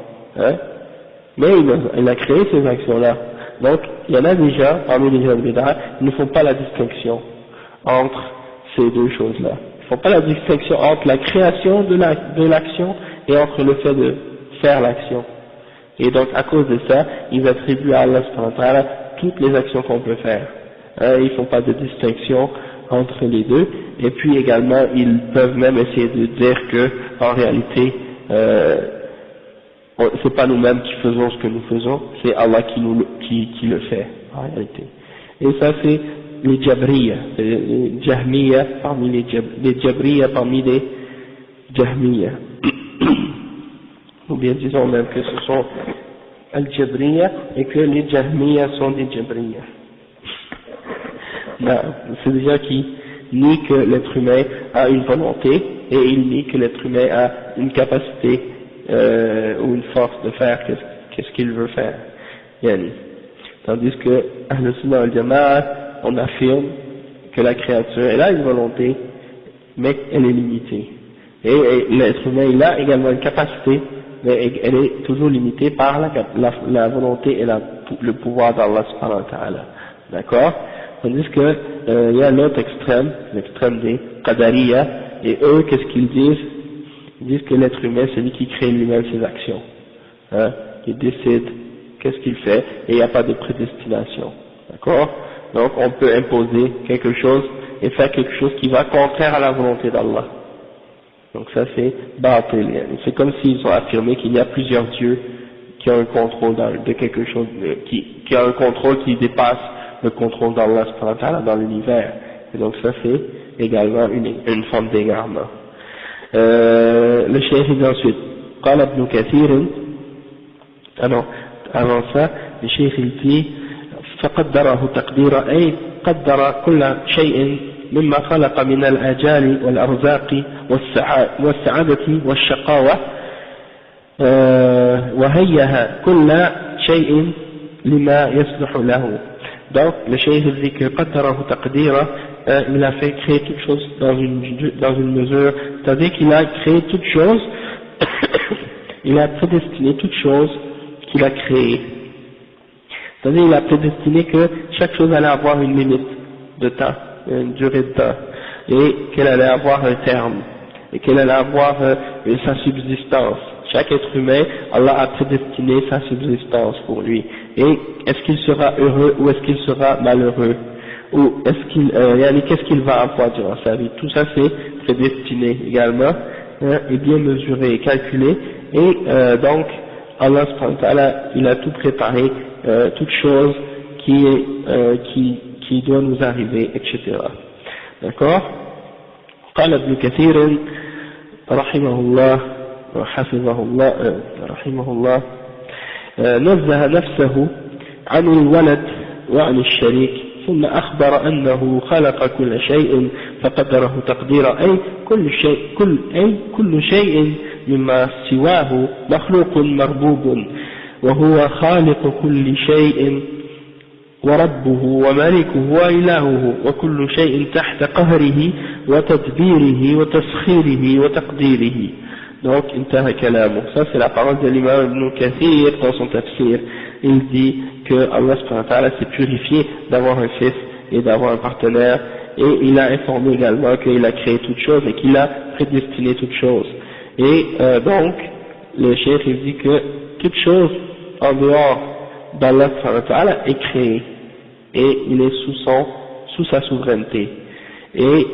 Mais il a créé ces actions-là. Donc, il y en a déjà, parmi les gens de Bid'a, ils ne font pas la distinction entre ces deux choses-là. Ils ne font pas la distinction entre la création de l'action et entre le fait de faire l'action. Et donc, à cause de ça, ils attribuent à Allah subhanahu wa ta'ala toutes les actions qu'on peut faire. Ils ne font pas de distinction entre les deux, et puis également ils peuvent même essayer de dire que en réalité c'est pas nous-mêmes qui faisons ce que nous faisons, c'est Allah qui le fait en réalité. Et ça c'est les Jabriya, les Jahmiya parmi les Jabriya parmi les Jahmiya. Ou bien disons même que ce sont Al-Jabriya et que les Jahmiya sont des Jabriya. C'est des gens qui nient que l'être humain a une volonté, et ils nient que l'être humain a une capacité ou une force de faire qu'est-ce qu'il veut faire. Tandis que Ahl Sunnah wal Jama'a, on affirme que la créature elle a une volonté, mais elle est limitée. Et l'être humain, il a également une capacité, mais elle est toujours limitée par la volonté et le pouvoir d'Allah subhanahu wa ta'ala. D'accord? Tandis que, il y a l'autre extrême, l'extrême des Qadariya, et eux, qu'est-ce qu'ils disent? Ils disent que l'être humain, c'est lui qui crée lui-même ses actions. Hein? Il décide qu'est-ce qu'il fait, et il n'y a pas de prédestination. D'accord? Donc, on peut imposer quelque chose et faire quelque chose qui va contraire à la volonté d'Allah. Donc ça c'est bâtil. C'est comme s'ils ont affirmé qu'il y a plusieurs dieux qui ont un contrôle de quelque chose, qui a un contrôle qui dépasse le contrôle d'Allah dans l'univers. Et donc ça c'est également une forme d'égarement. Le cheikh dit ensuite, قال ابن كثير, avant ça, le cheikh il dit, فقدره تقديرا أي قدر كل شيء مما خلق من الآجال والأرزاق والسعادة والشقاوة وهيها كل شيء لما يصلح له. Donc le cheikh dit que قدره تقديرا, il a fait créer toute chose dans une mesure, c'est-à-dire qu'il a créé toute chose, il a prédestiné toute chose qu'il a créée. C'est-à-dire il a prédestiné que chaque chose allait avoir une limite de temps, une durée de temps, et qu'elle allait avoir un terme, et qu'elle allait avoir sa subsistance. Chaque être humain, Allah a prédestiné sa subsistance pour lui. Et est-ce qu'il sera heureux ou est-ce qu'il sera malheureux? Ou est-ce qu'il, qu'est-ce qu'il va avoir durant sa vie? Tout ça c'est prédestiné également, et bien mesuré et calculé. Et donc, Allah subhanahu wa ta'ala, il a tout préparé, toute chose qui doit nous arriver, etc. D'accord? قال ابن كثير رحمه الله وحفظه الله رحمه الله نزه نفسه عن الولد وعن الشريك ثم أخبر أنه خلق كل شيء فقدره تقديرا أي كل شيء مما سواه مخلوق مربوب وهو خالق كل شيء وربه وملكه وإلهه وكل شيء تحت قهره وتدبيره وتسخيره وتقديره. Donc, انتهى كلامه. Ça c'est la parole de l'imam Ibn Kathir dans son tafsir. Il dit que Allah subhanahu wa ta'ala s'est purifié d'avoir un fils et d'avoir un partenaire, et il a informé également qu'il a créé toutes choses et qu'il a prédestiné toutes choses. Et donc, le cheikh il dit que toute chose en dehors d'Allah subhanahu wa ta'ala est créé, et il est sous sa souveraineté, et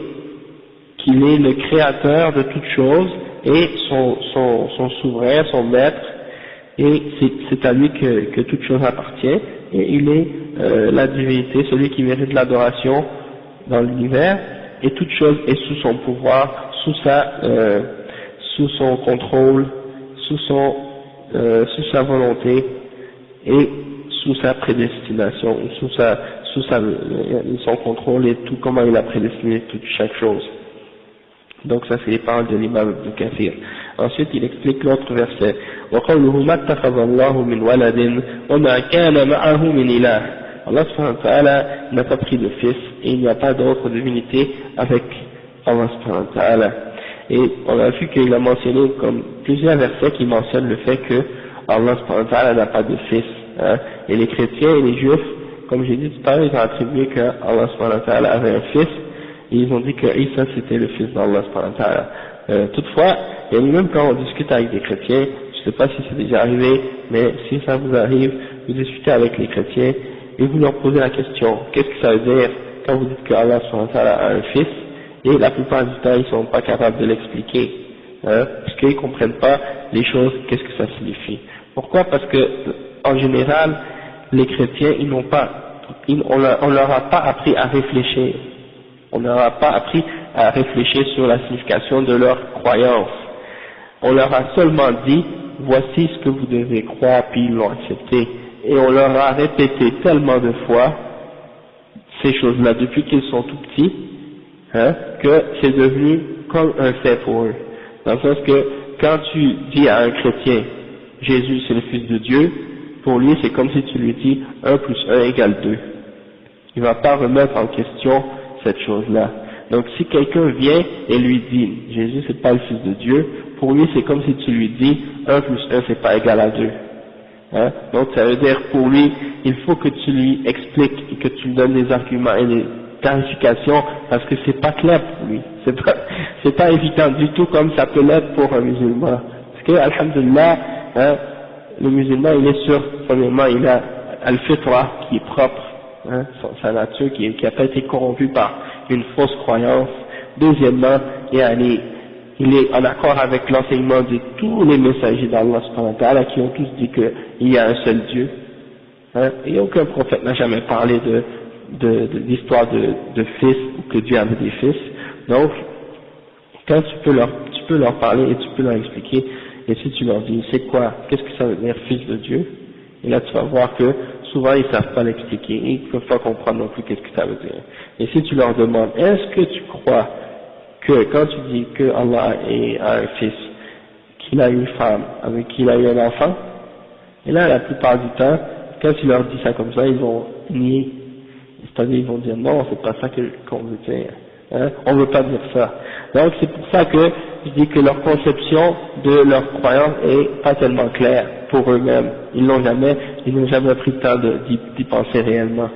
qu'il est le créateur de toutes choses et son souverain, son maître, et c'est à lui que toute chose appartient, et il est la divinité, celui qui mérite l'adoration dans l'univers, et toute chose est sous son pouvoir, sous son contrôle, sous sa volonté, et sous sa prédestination, sous son contrôle, et tout comment il a prédestiné chaque chose. Donc ça c'est les paroles de l'imam Ibn Kathir. Ensuite il explique l'autre verset. وَقَوْلُهُ مَا اتَّخَذَ اللَّهُ مِنْ وَلَدٍ وَمَا كَانَ مَعَهُ مِنْ إِلَهٍ. Allah subhanahu wa ta'ala n'a pas pris de fils, et il n'y a pas d'autre divinité avec Allah subhanahu wa ta'ala. Et on a vu qu'il a mentionné comme plusieurs versets qui mentionnent le fait que Allah subhanahu wa ta'ala n'a pas de fils. Hein. Et les chrétiens et les juifs, comme j'ai dit tout à l'heure, ils ont attribué que Allah subhanahu wa ta'ala avait un fils, et ils ont dit que Isa c'était le fils d'Allah subhanahu wa ta'ala. Toutefois, et même quand on discute avec des chrétiens, je ne sais pas si c'est déjà arrivé, mais si ça vous arrive, vous discutez avec les chrétiens et vous leur posez la question, qu'est-ce que ça veut dire quand vous dites que Allah subhanahu wa ta'ala a un fils, et la plupart du temps ils sont pas capables de l'expliquer, hein, parce qu'ils comprennent pas les choses, qu'est-ce que ça signifie. Pourquoi? Parce que en général, les chrétiens, on leur a pas appris à réfléchir. On ne leur a pas appris à réfléchir sur la signification de leur croyance. On leur a seulement dit, voici ce que vous devez croire, puis ils l'ont accepté. Et on leur a répété tellement de fois ces choses-là depuis qu'ils sont tout petits, hein, que c'est devenu comme un fait pour eux. Dans le sens que quand tu dis à un chrétien, Jésus c'est le Fils de Dieu, pour lui c'est comme si tu lui dis 1 plus 1 égale 2. Il ne va pas remettre en question cette chose-là. Donc si quelqu'un vient et lui dit Jésus c'est pas le fils de Dieu, pour lui c'est comme si tu lui dis 1 plus 1 c'est pas égal à 2. Hein? Donc ça veut dire pour lui, il faut que tu lui expliques et que tu lui donnes des arguments et des clarifications parce que c'est pas clair pour lui. C'est pas évident du tout comme ça peut l'être pour un musulman. Parce que, alhamdulillah, hein, le musulman il est sûr, premièrement il a al-fitra qui est propre, hein, sa nature qui n'a pas été corrompue par une fausse croyance. Deuxièmement, il est en accord avec l'enseignement de tous les messagers d'Allah subhanahu wa ta'ala qui ont tous dit qu'il y a un seul Dieu. Hein, et aucun prophète n'a jamais parlé de l'histoire de fils ou que Dieu avait des fils. Donc, quand tu peux leur parler et tu peux leur expliquer, et si tu leur dis c'est quoi, qu'est-ce que ça veut dire fils de Dieu, et là tu vas voir que souvent ils savent pas l'expliquer, et ils ne peuvent pas comprendre non plus qu'est-ce que ça veut dire. Et si tu leur demandes, est-ce que tu crois que quand tu dis que Allah a un fils, qu'il a une femme, avec qui il a eu un enfant, et là la plupart du temps, quand tu leur dis ça comme ça, ils vont nier, c'est-à-dire ils vont dire non, c'est pas ça qu'on veut dire, hein, on veut pas dire ça. Donc c'est pour ça que je dis que leur conception de leur croyance est pas tellement claire pour eux-mêmes, ils n'ont jamais pris le temps d'y penser réellement.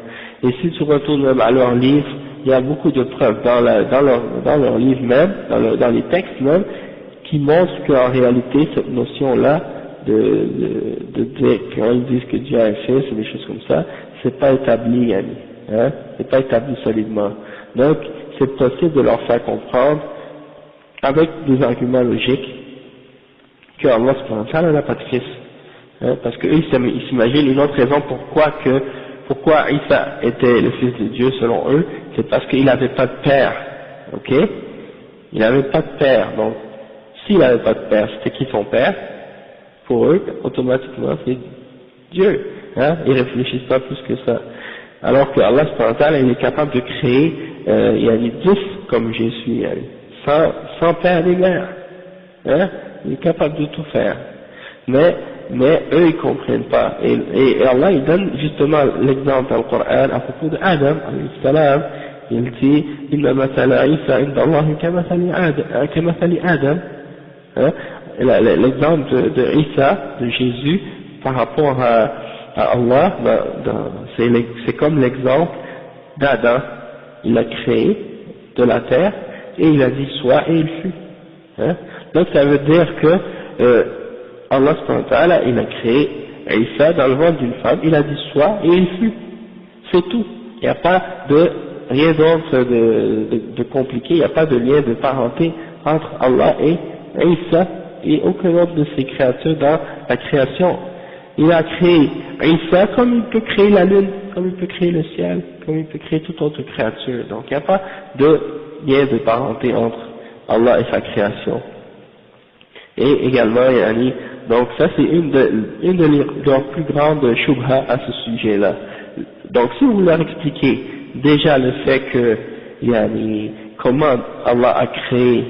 Et si tu retournes même à leur livre, il y a beaucoup de preuves dans leur livre même, dans les textes même, qui montrent qu'en réalité cette notion-là de dire, quand ils disent que Dieu a un fils et des choses comme ça, c'est pas établi, hein, c'est pas établi solidement. Donc c'est possible de leur faire comprendre avec des arguments logiques que Allah subhanahu wa ta'ala n'a pas de fils, hein, parce qu'eux ils s'imaginent une autre raison pourquoi Isa était le fils de Dieu selon eux, c'est parce qu'il n'avait pas de père, ok? Il n'avait pas de père, donc s'il n'avait pas de père, c'était qui son père? Pour eux, automatiquement c'est Dieu, hein? Ils réfléchissent pas plus que ça. Alors que Allah subhanahu wa ta'ala, il est capable de créer, il y a 10 comme Jésus, sans père ni mère, hein? Il est capable de tout faire. Mais eux ils comprennent pas. Et Allah il donne justement l'exemple dans le Coran à propos d'Adam, alayhi salam, il dit inna mathala Isa inda Allah kamathali Adam. Hein? L'exemple de Isa, de Jésus, par rapport à Allah, c'est comme l'exemple d'Adam. Il a créé de la terre et il a dit soit et il fut. Hein? Donc ça veut dire que Allah subhanahu wa ta'ala, il a créé Isa dans le ventre d'une femme, il a dit soit et il fut. C'est tout. Il n'y a pas rien d'autre de compliqué, il n'y a pas de lien de parenté entre Allah et Isa et aucun autre de ses créatures dans la création. Il a créé Isa comme il peut créer la lune, comme il peut créer le ciel, comme il peut créer toute autre créature. Donc il n'y a pas de lien de parenté entre Allah et sa création. Et également, donc ça c'est une de leurs plus grandes shubha à ce sujet-là. Donc si vous leur expliquez déjà le fait que, comment Allah a créé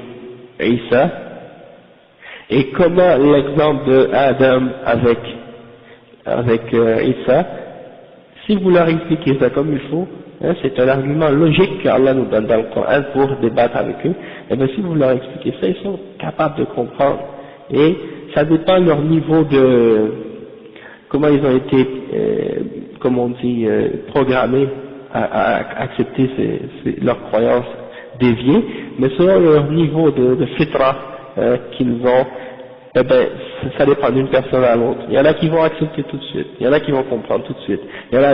Isa, et comment l'exemple de Adam avec Isa, si vous leur expliquez ça comme il faut, hein, c'est un argument logique qu'Allah nous donne dans le Coran pour débattre avec eux, et bien si vous leur expliquez ça, ils sont capables de comprendre. Et ça dépend de leur niveau de, comment ils ont été, comme on dit, programmés à accepter leurs croyances déviées, mais selon leur niveau de fitra qu'ils ont, eh ben, ça dépend d'une personne à l'autre. Il y en a qui vont accepter tout de suite, il y en a qui vont comprendre tout de suite. Il y en a,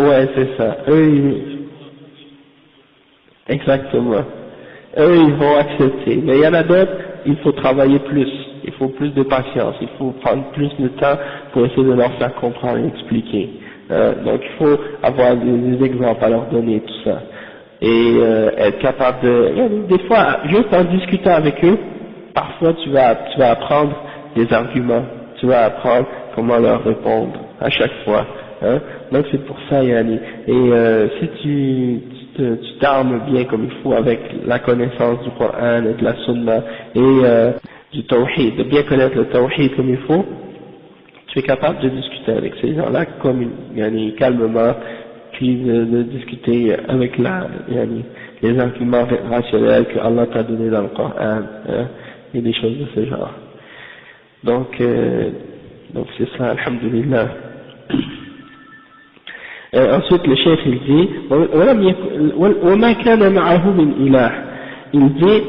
ouais, c'est ça. Exactement. Eux, ils vont accepter. Mais il y en a d'autres, il faut travailler plus. Il faut plus de patience. Il faut prendre plus de temps pour essayer de leur faire comprendre et expliquer. Donc il faut avoir des exemples à leur donner, tout ça. Et être capable de... Des fois, juste en discutant avec eux, parfois tu vas apprendre des arguments. Tu vas apprendre comment leur répondre à chaque fois. Hein? Donc c'est pour ça, Yanni. Et si tu t'armes bien comme il faut avec la connaissance du Coran et de la Sunna et du Tawhid, de bien connaître le Tawhid comme il faut, tu es capable de discuter avec ces gens-là comme calmement, puis de discuter avec les arguments rationnels que Allah t'a donné dans le Coran, hein, et des choses de ce genre. Donc c'est ça, alhamdulillah. Ensuite le chef il dit وما كان معه من إله il dit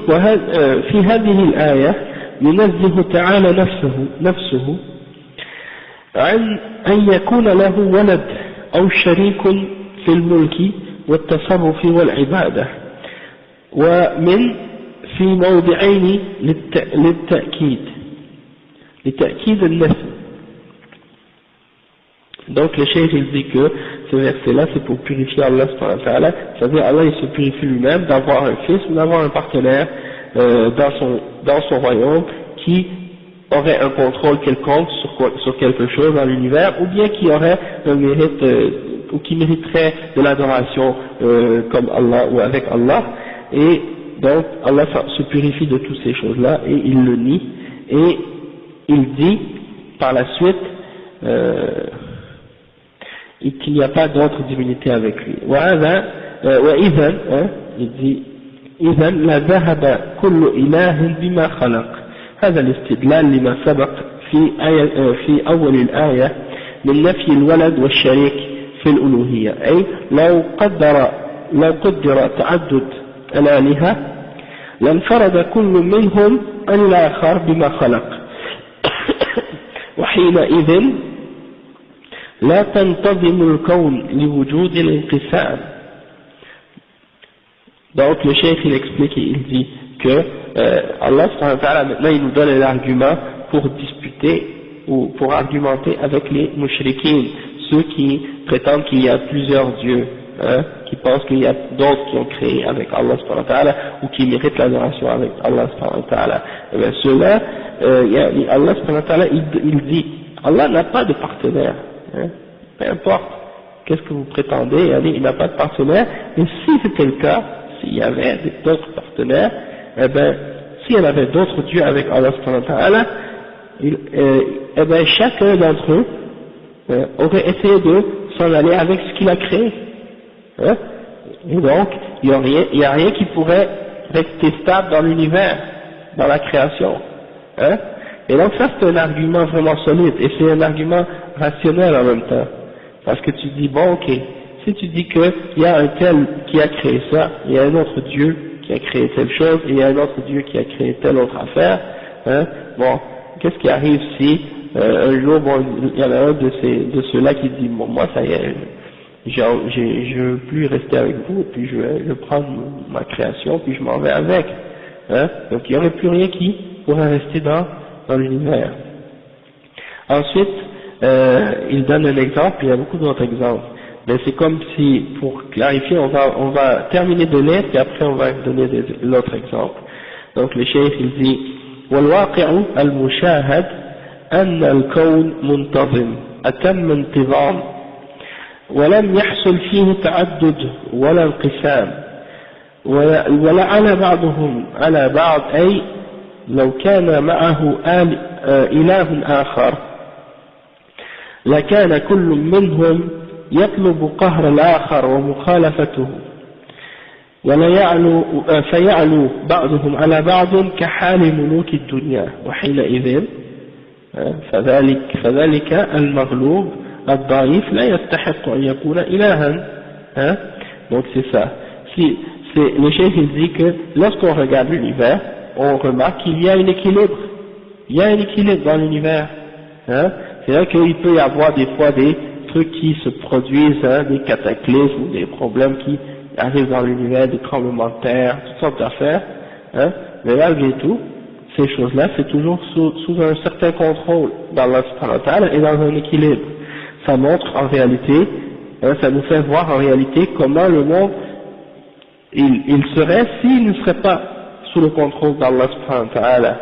في هذه الآية ينزه تعالى نفسه عن أن يكون له ولد أو شريك في الملك والتصرف والعبادة ومن في موضعين لتأكيد النفي. Donc le cheikh il dit que ce verset-là c'est pour purifier Allah subhanahu wa ta'ala, c'est-à-dire Allah il se purifie lui-même d'avoir un fils ou d'avoir un partenaire dans son royaume qui aurait un contrôle quelconque sur quelque chose dans l'univers, ou bien qui aurait un mérite ou qui mériterait de l'adoration comme Allah ou avec Allah. Et donc Allah se purifie de toutes ces choses-là et il le nie, et il dit par la suite qu'il n'y a pas d'autre divinité avec lui. Il dit إذا لذهب كل إله بما خلق. هذا الاستدلال لما سبق في أول الآية من نفي الولد والشريك في الألوهية، أي لو قدر تعدد الآلهة لانفرد كل منهم عن الآخر بما خلق وحينئذ لا تنتظم الكون لوجود الانقسام. Donc le cheikh il explique et il dit que Allah subhanahu wa ta'ala maintenant il nous donne l'argument pour disputer ou pour argumenter avec les mushrikines, ceux qui prétendent qu'il y a plusieurs dieux, hein, qui pensent qu'il y a d'autres qui ont créé avec Allah subhanahu wa ta'ala ou qui méritent l'adoration avec Allah subhanahu wa ta'ala. Et bien ceux-là, Allah subhanahu wa ta'ala il dit Allah n'a pas de partenaire, hein, peu importe qu'est-ce que vous prétendez, il n'a pas de partenaire, et si c'était le cas, s'il y avait d'autres partenaires, eh ben, s'il y en avait d'autres dieux avec Allah subhanahu wa ta'ala, eh ben, chacun d'entre eux aurait essayé de s'en aller avec ce qu'il a créé. Hein? Et donc, il n'y a rien qui pourrait rester stable dans l'univers, dans la création. Hein? Et donc ça c'est un argument vraiment solide, et c'est un argument rationnel en même temps. Parce que tu dis, bon ok, si tu dis qu'il y a un tel qui a créé ça, il y a un autre Dieu qui a créé telle chose, et il y a un autre Dieu qui a créé telle autre affaire, hein, bon, qu'est-ce qui arrive si un jour, bon, il y en a un de ceux-là qui dit, bon, moi ça y est, je veux plus rester avec vous, puis je vais prendre ma création, puis je m'en vais avec, hein, donc il n'y aurait plus rien qui pourrait rester dans l'univers. Ensuite, il donne un exemple, il y a beaucoup d'autres exemples. Mais c'est comme si, pour clarifier, on va terminer de lire, et après on va donner l'autre exemple. Donc le cheikh il dit والواقع المشاهد أن الكون منتظم أتم انتظام ولم يحصل فيه تعدد ولا انقسام ولعن بعضهم على بعض، أي لو كان معه إله آخر لكان كل منهم يطلب قهر الآخر ومخالفته فيعلو بعضهم على بعض كحال ملوك الدنيا وحينئذ فذلك المغلوب الضعيف لا يستحق أن يكون إلها. Donc c'est ça. Le chef il dit que lorsqu'on regarde l'univers, on remarque qu'il y a un équilibre. Il y a un équilibre dans l'univers. C'est vrai qu'il peut y avoir des fois des trucs qui se produisent, des cataclysmes, des problèmes qui arrivent dans l'univers, des tremblements de terre, toutes sortes d'affaires, mais malgré tout, ces choses-là, c'est toujours sous un certain contrôle d'Allah subhanahu wa ta'ala et dans un équilibre. Ça montre en réalité, ça nous fait voir en réalité comment le monde, il serait s'il ne serait pas sous le contrôle d'Allah subhanahu wa ta'ala.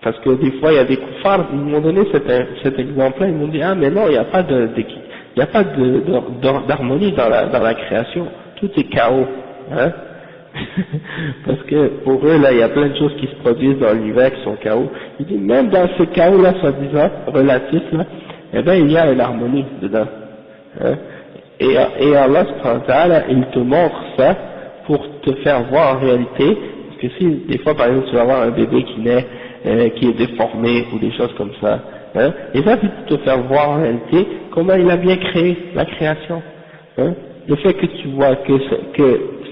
Parce que des fois, il y a des kuffars, ils m'ont donné cet exemple-là, ils m'ont dit, ah mais non, il n'y a pas d'harmonie dans la création, tout est chaos, hein. Parce que pour eux, là, il y a plein de choses qui se produisent dans l'univers qui sont chaos. Ils disent, même dans ce chaos-là, soi-disant, relatif, là, eh ben, il y a une harmonie dedans, hein. et Allah subhanahu wa ta'ala, il te montre ça pour te faire voir en réalité, parce que si des fois par exemple tu vas avoir un bébé qui naît, qui est déformé ou des choses comme ça, hein, et ça c'est pour te faire voir en réalité comment il a bien créé la création, hein. Le fait que tu vois que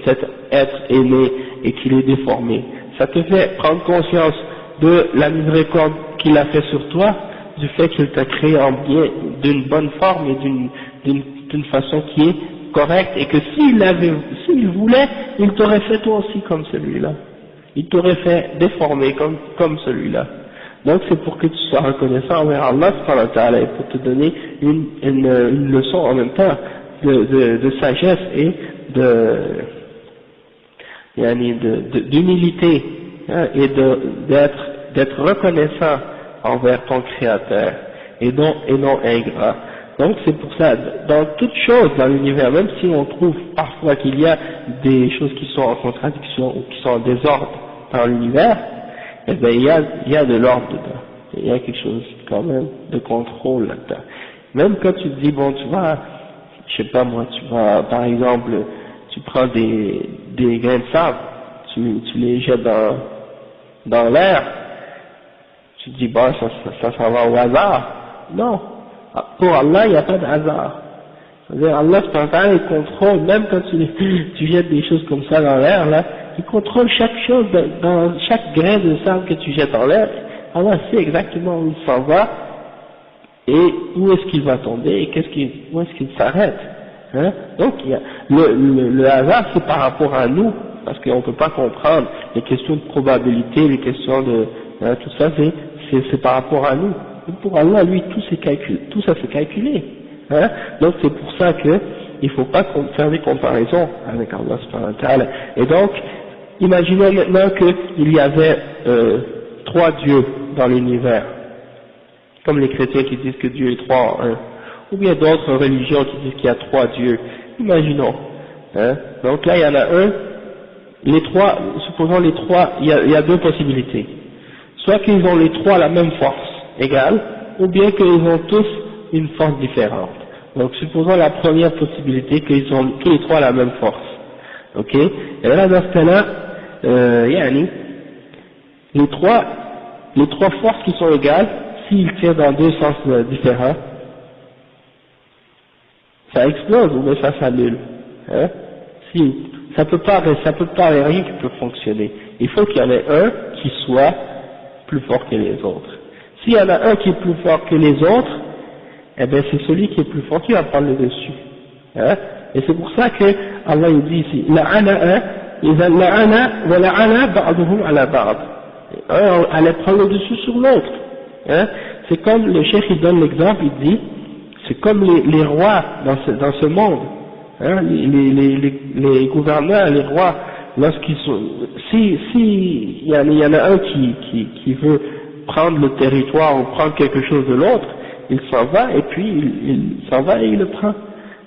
cet être est né et qu'il est déformé, ça te fait prendre conscience de la miséricorde qu'il a fait sur toi, du fait qu'il t'a créé en bien, d'une bonne forme et d'une façon qui est correcte, et que s'il voulait, il t'aurait fait toi aussi comme celui-là. Il t'aurait fait déformer comme celui-là. Donc c'est pour que tu sois reconnaissant envers Allah subhanahu wa ta'ala, et pour te donner une leçon en même temps de sagesse et d'humilité, hein, et d'être reconnaissant envers ton Créateur et non ingrat. Donc c'est pour ça, dans toute chose dans l'univers, même si on trouve parfois qu'il y a des choses qui sont en contradiction ou qui sont en désordre dans l'univers, eh bien il y a de l'ordre dedans, il y a quelque chose quand même de contrôle là-dedans. Même quand tu te dis, bon, tu vas, je sais pas moi, tu vas, par exemple, tu prends des grains de sable, tu les jettes dans l'air, tu te dis, bon, ça va au hasard. Non. Pour Allah, il n'y a pas de hasard. C'est-à-dire, Allah, il contrôle, même quand tu jettes des choses comme ça dans l'air, là, il contrôle chaque chose, dans chaque grain de sable que tu jettes dans l'air. Allah sait exactement où il s'en va, et où est-ce qu'il va tomber, et où est-ce qu'il s'arrête. Hein? Donc, le hasard, c'est par rapport à nous, parce qu'on ne peut pas comprendre les questions de probabilité, les questions de, hein, tout ça, c'est par rapport à nous. Et pour Allah, lui, tout ça c'est calculé. Hein? Donc, c'est pour ça que il faut pas faire des comparaisons avec Allah subhanahu wa ta'ala. Et donc, imaginons maintenant qu'il y avait 3 dieux dans l'univers, comme les chrétiens qui disent que Dieu est 3 en 1, ou bien d'autres religions qui disent qu'il y a 3 dieux. Imaginons. Hein? Donc là, il y en a un, les 3, supposons les 3, il y a 2 possibilités. Soit qu'ils ont les 3 la même force égale, ou bien qu'ils ont tous une force différente. Donc supposons la première possibilité, qu'ils ont tous les 3 la même force. Ok? Et là, dans ce cas-là, les trois forces qui sont égales, s'ils tirent dans 2 sens différents, ça explose ou bien ça s'annule. Hein? Si, ça peut pas, rien qui peut fonctionner. Il faut qu'il y en ait un qui soit plus fort que les autres. S'il y en a un qui est plus fort que les autres, eh bien c'est celui qui est plus fort qui va prendre le dessus. Hein? Et c'est pour ça que Allah il dit ici, la'ana wa la'ana ba'duhum ala ba'd. Un allait prendre le dessus sur l'autre. Hein? C'est comme le cheikh il donne l'exemple, il dit, c'est comme les rois dans ce monde. Hein? Les gouverneurs, les rois, lorsqu'ils sont, il y en a un qui veut prendre le territoire ou prendre quelque chose de l'autre, il s'en va et puis il s'en va et il le prend.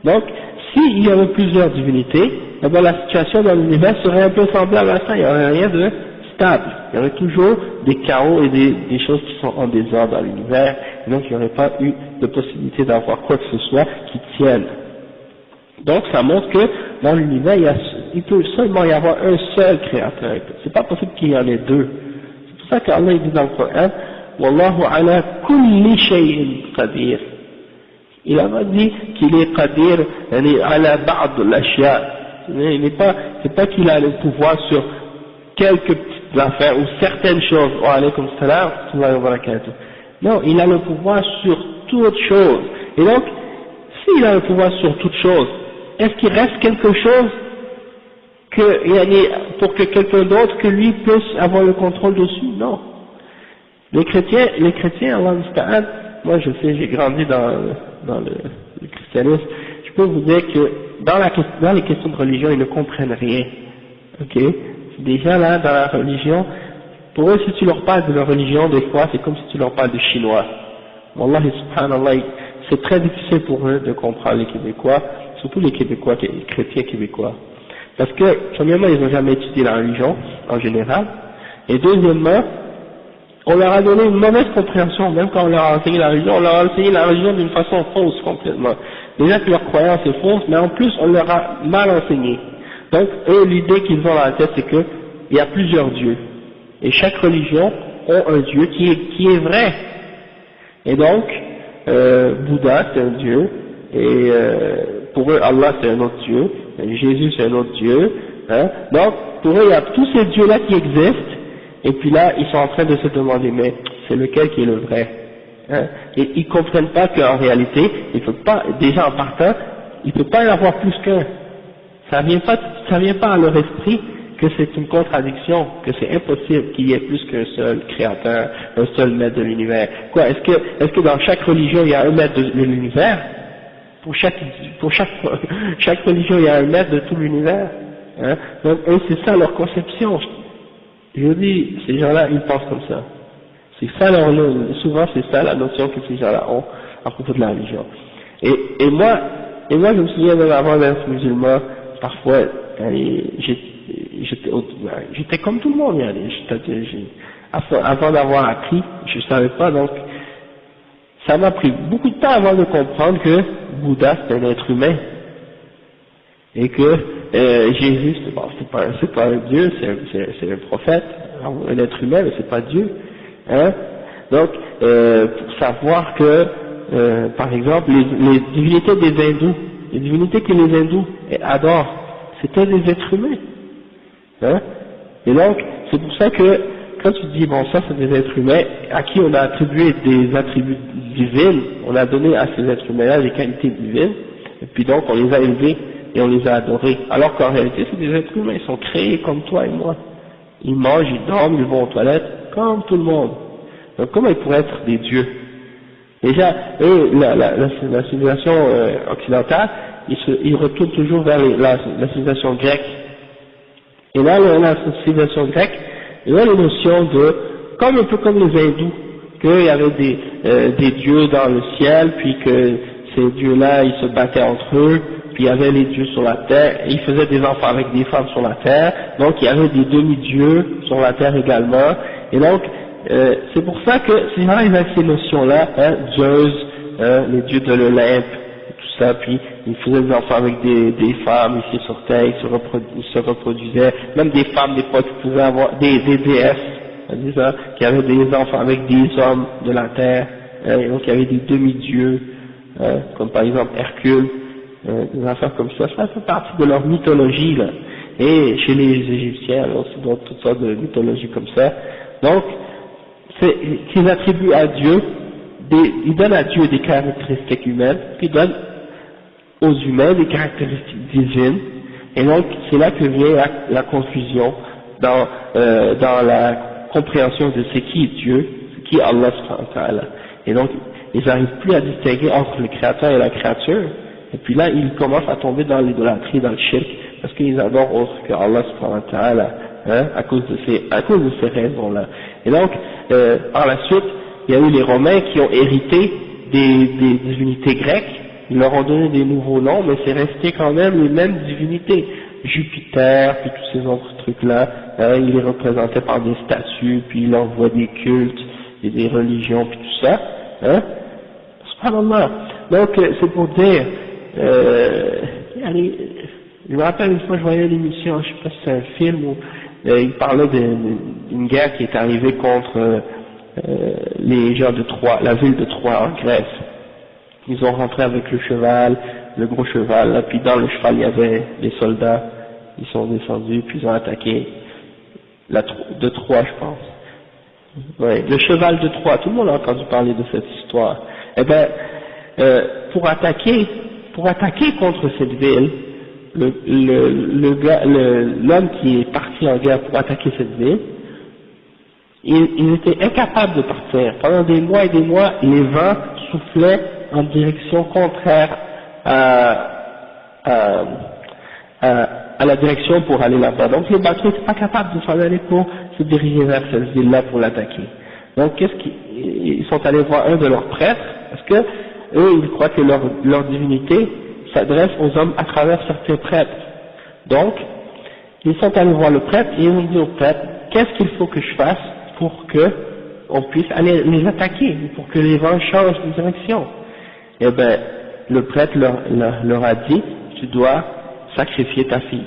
Donc, s'il y avait plusieurs divinités, eh bien, la situation dans l'univers serait un peu semblable à ça, il n'y aurait rien de stable, il y aurait toujours des chaos et des choses qui sont en désordre dans l'univers, et donc il n'y aurait pas eu de possibilité d'avoir quoi que ce soit qui tienne. Donc ça montre que dans l'univers, il peut seulement y avoir un seul créateur, c'est pas possible qu'il y en ait 2. C'est pour ça qu'Allah dit dans le Coran, Wallahu ala kulli shay'in qadir. Il a dit qu'il est qadir, ala ba'd l'ashya. C'est pas qu'il a le pouvoir sur quelques petites affaires ou certaines choses. Wa alaykum salam wa rahmatullahi wa barakatuh. Non, il a le pouvoir sur toute chose. Et donc, s'il a le pouvoir sur toute chose, est-ce qu'il reste quelque chose pour que quelqu'un d'autre que lui puisse avoir le contrôle dessus? Non. Les chrétiens, Allah musta'an, moi je sais, j'ai grandi dans le christianisme, je peux vous dire que dans les questions de religion, ils ne comprennent rien. Ok? Des gens là, dans la religion, pour eux, si tu leur parles de leur religion, des fois, c'est comme si tu leur parles de chinois. Wallahi subhanallah, c'est très difficile pour eux de comprendre les Québécois, surtout les Québécois, les chrétiens québécois. Parce que, premièrement, ils n'ont jamais étudié la religion, en général, et deuxièmement, on leur a donné une mauvaise compréhension, même quand on leur a enseigné la religion, on leur a enseigné la religion d'une façon fausse complètement. déjà que leur croyance est fausse, mais en plus on leur a mal enseigné. Donc eux, l'idée qu'ils ont dans la tête, c'est que il y a plusieurs dieux, et chaque religion a un dieu qui est vrai. Et donc Bouddha c'est un dieu, et pour eux Allah c'est un autre dieu, et Jésus c'est un autre dieu, hein. Donc pour eux il y a tous ces dieux là qui existent, et puis là ils sont en train de se demander mais c'est lequel qui est le vrai, hein. Et ils comprennent pas qu'en réalité il peut pas, déjà en partant il peut pas y avoir plus qu'un, ça vient pas à leur esprit que c'est une contradiction, que c'est impossible qu'il y ait plus qu'un seul créateur, un seul maître de l'univers. Quoi, est-ce que dans chaque religion il y a un maître de l'univers? Pour chaque religion il y a un maître de tout l'univers, hein? Donc eux c'est ça leur conception. Je vous dis, ces gens-là ils pensent comme ça. C'est ça souvent c'est ça la notion que ces gens-là ont à propos de la religion. Et moi je me souviens même avant d'être musulman, parfois j'étais comme tout le monde, avant d'avoir appris, je savais pas, donc ça m'a pris beaucoup de temps avant de comprendre que Bouddha c'est un être humain, et que Jésus c'est pas un dieu, c'est un prophète, un être humain, mais c'est pas Dieu, hein. Donc pour savoir que par exemple les divinités des hindous, les divinités que les hindous adorent, c'était des êtres humains, hein. Et donc c'est pour ça que quand tu dis bon ça c'est des êtres humains à qui on a attribué des attributs divins, on a donné à ces êtres humains-là des qualités divines, et puis donc on les a élevés et on les a adorés, alors qu'en réalité c'est des êtres humains, ils sont créés comme toi et moi, ils mangent, ils dorment, ils vont aux toilettes comme tout le monde. Donc comment ils pourraient être des dieux? Déjà eux, la civilisation occidentale, ils retournent toujours vers la civilisation grecque. Et là, la civilisation grecque, il y a les notions de, un peu comme les hindous, qu'il y avait des dieux dans le ciel, puis que ces dieux-là, ils se battaient entre eux, puis il y avait les dieux sur la terre, et ils faisaient des enfants avec des femmes sur la terre, donc il y avait des demi-dieux sur la terre également, et donc, c'est pour ça que ces gens ils avaient ces notions-là, hein, Zeus, les dieux de l'Olympe, tout ça, puis ils faisaient des enfants avec des femmes ici sur terre, ils se reproduisaient, même des femmes des fois qui pouvaient avoir des déesses, qui avaient des enfants avec des hommes de la terre, hein, et donc il y avait des demi-dieux, comme par exemple Hercule, des affaires comme ça fait partie de leur mythologie là, et chez les Égyptiens alors c'est donc toutes sortes de mythologies comme ça, donc c'est qu'ils attribuent à Dieu, ils donnent à Dieu des caractéristiques humaines, puis ils donnent aux humains des caractéristiques divines, et donc c'est là que vient la confusion dans la compréhension de ce qui est Dieu, ce qui est Allah subhanahu wa ta'ala. Et donc ils n'arrivent plus à distinguer entre le créateur et la créature, et puis là ils commencent à tomber dans l'idolâtrie, dans le shirk, parce qu'ils adorent autre que Allah subhanahu wa ta'ala, hein, à cause de ces raisons-là. Et donc, par la suite, il y a eu les Romains qui ont hérité des divinités grecques, ils leur ont donné des nouveaux noms, mais c'est resté quand même les mêmes divinités. Jupiter, puis tous ces autres trucs-là, hein, ils les représentaient par des statues, puis ils leur voient des cultes, et des religions, puis tout ça, hein. Subhanallah. Donc, c'est pour dire, je me rappelle une fois, je voyais l'émission, je sais pas si c'est un film où il parlait d'une guerre qui est arrivée contre les gens de Troie, la ville de Troie en Grèce. Ils ont rentré avec le cheval, le gros cheval, là, puis dans le cheval il y avait les soldats, ils sont descendus, puis ils ont attaqué de Troie, je pense. Ouais, le cheval de Troie, tout le monde a entendu parler de cette histoire. Eh ben, pour attaquer contre cette ville, l'homme qui est parti en guerre pour attaquer cette ville, il était incapable de partir. Pendant des mois et des mois, les vents soufflaient en direction contraire à la direction pour aller là-bas. Donc les bateaux n'étaient pas capables de s'en aller pour se diriger vers cette ville-là pour l'attaquer. Donc ils sont allés voir un de leurs prêtres, parce que eux ils croient que leur divinité s'adresse aux hommes à travers certains prêtres. Donc, ils sont allés voir le prêtre et ils ont dit au prêtre, qu'est-ce qu'il faut que je fasse pour que on puisse aller les attaquer, pour que les vents changent de direction? Eh ben, le prêtre leur a dit, tu dois sacrifier ta fille.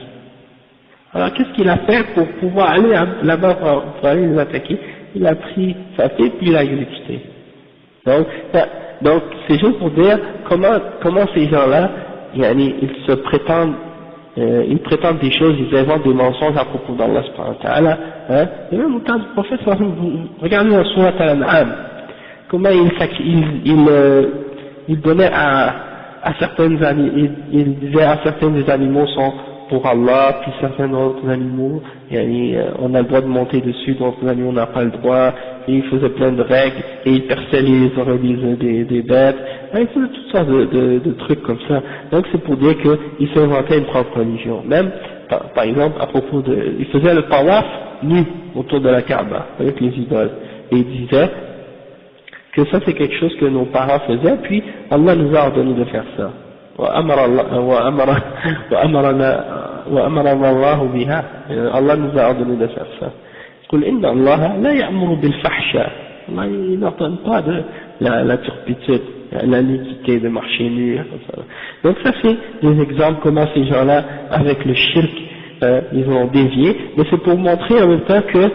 Alors qu'est-ce qu'il a fait pour pouvoir aller là-bas pour aller les attaquer? Il a pris sa fille puis il l'a exécuté. Donc c'est juste pour dire comment ces gens-là, ils se prétendent, ils prétendent des choses, ils inventent des mensonges à propos d'Allah subhanahu wa ta'ala, hein. Et même au temps du prophète, regardez dans Surat Al-An'am, comment il donnait à certaines animaux, il disait à certains des animaux sont pour Allah, puis certains autres animaux, on a le droit de monter dessus, d'autres animaux on n'a pas le droit, et il faisait plein de règles, et il perçait les oreilles des bêtes, il faisait toutes sortes de trucs comme ça. Donc c'est pour dire qu'il s'inventait une propre religion. Même, par exemple, à propos il faisait le tawaf nu autour de la Kaaba, avec les idoles, et il disait que ça c'est quelque chose que nos parents faisaient, puis Allah nous a ordonné de faire ça. وأمرنا الله بها. Allah nous a ordonné de faire ça. قل إن الله لا يأمر بالفحشاء. Allah il n'ordonne pas de la turpitude, la nudité, de marcher nu. Donc ça c'est des exemples comment ces gens-là avec le shirk ils ont dévié, mais c'est pour montrer en même temps que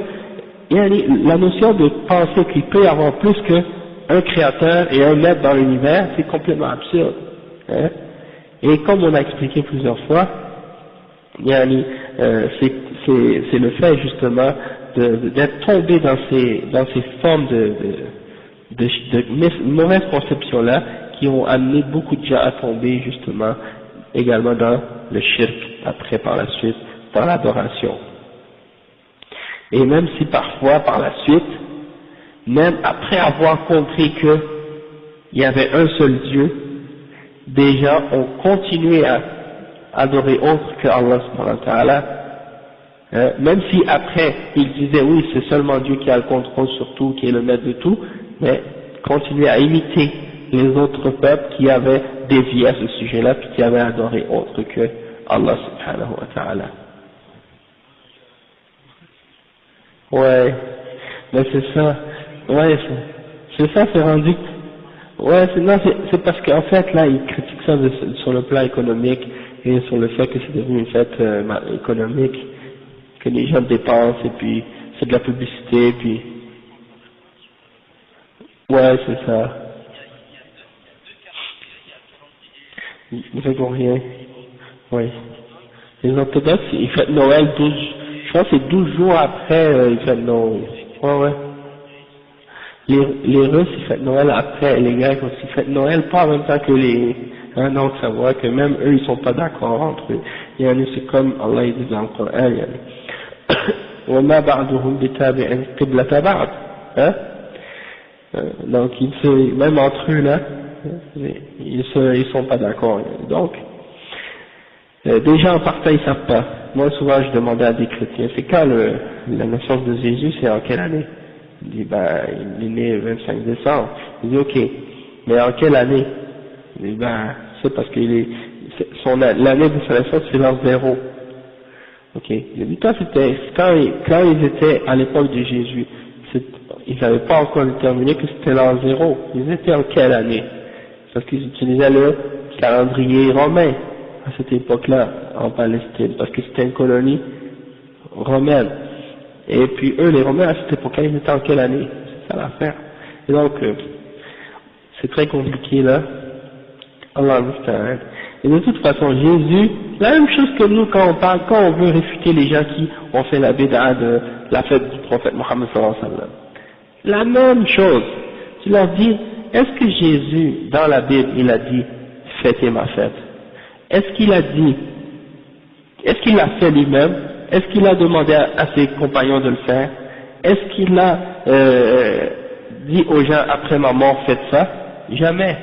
la notion de penser qu'il peut y avoir plus qu'un créateur et un maître dans l'univers, c'est complètement absurde. Hein? Et comme on a expliqué plusieurs fois, c'est le fait justement d'être tombé dans ces formes de mauvaises conceptions là qui ont amené beaucoup de gens à tomber justement également dans le shirk après par la suite dans l'adoration. Et même si parfois par la suite, même après avoir compris que il y avait un seul Dieu, des gens ont continué à adorer autre que Allah subhanahu wa ta'ala, même si après ils disaient oui c'est seulement Dieu qui a le contrôle sur tout, qui est le maître de tout, mais continuaient à imiter les autres peuples qui avaient dévié à ce sujet-là, puis qui avaient adoré autre que Allah subhanahu wa ta'ala. Ouais, mais c'est ça, ouais, c'est ça, c'est rendu. Ouais, c'est parce qu'en fait, là, ils critiquent ça sur le plan économique et sur le fait que c'est devenu une fête économique, que les gens dépensent et puis c'est de la publicité, puis... Ouais, c'est ça. Ils font rien. Oui. Les orthodoxes, ils fêtent Noël 12, je pense que c'est 12 jours après, ils fêtent Noël. Ouais, ouais. Les Russes ils fêtent Noël après, les Grecs aussi fêtent Noël pas en même temps que les... Hein, donc ça voit que même eux ils sont pas d'accord entre eux. C'est comme Allah il dit dans le Coran, وَمَا بَعْدُهُمْ بِتَابِعٍ قِبْلَةَ بَعْضٍ. Donc même entre eux là, ils sont pas d'accord. Donc déjà en partant ils savent pas. Moi souvent je demandais à des chrétiens, c'est quand la naissance de Jésus, c'est en quelle année? Il dit, il est né le 25 décembre. Il dit, ok, mais en quelle année? Il dit, c'est parce que l'année de sa naissance, c'est l'an 0. Ok. Il dit, quand ils étaient à l'époque de Jésus, ils n'avaient pas encore déterminé que c'était l'an 0. Ils étaient en quelle année? Parce qu'ils utilisaient le calendrier romain à cette époque-là, en Palestine, parce que c'était une colonie romaine. Et puis eux, les Romains, à cette époque-là, ils étaient en quelle année? C'est ça l'affaire. Et donc, c'est très compliqué là. Allah musta'an. Et de toute façon, Jésus, la même chose que nous quand on veut réfuter les gens qui ont fait la bid'a de la fête du prophète Mohammed sallallahu alayhi wa sallam. La même chose. Tu leur dis, est-ce que Jésus, dans la Bible, il a dit, fêtez ma fête? Est-ce qu'il l'a fait lui-même? Est-ce qu'il a demandé à ses compagnons de le faire? Est-ce qu'il a dit aux gens après ma mort faites ça? Jamais.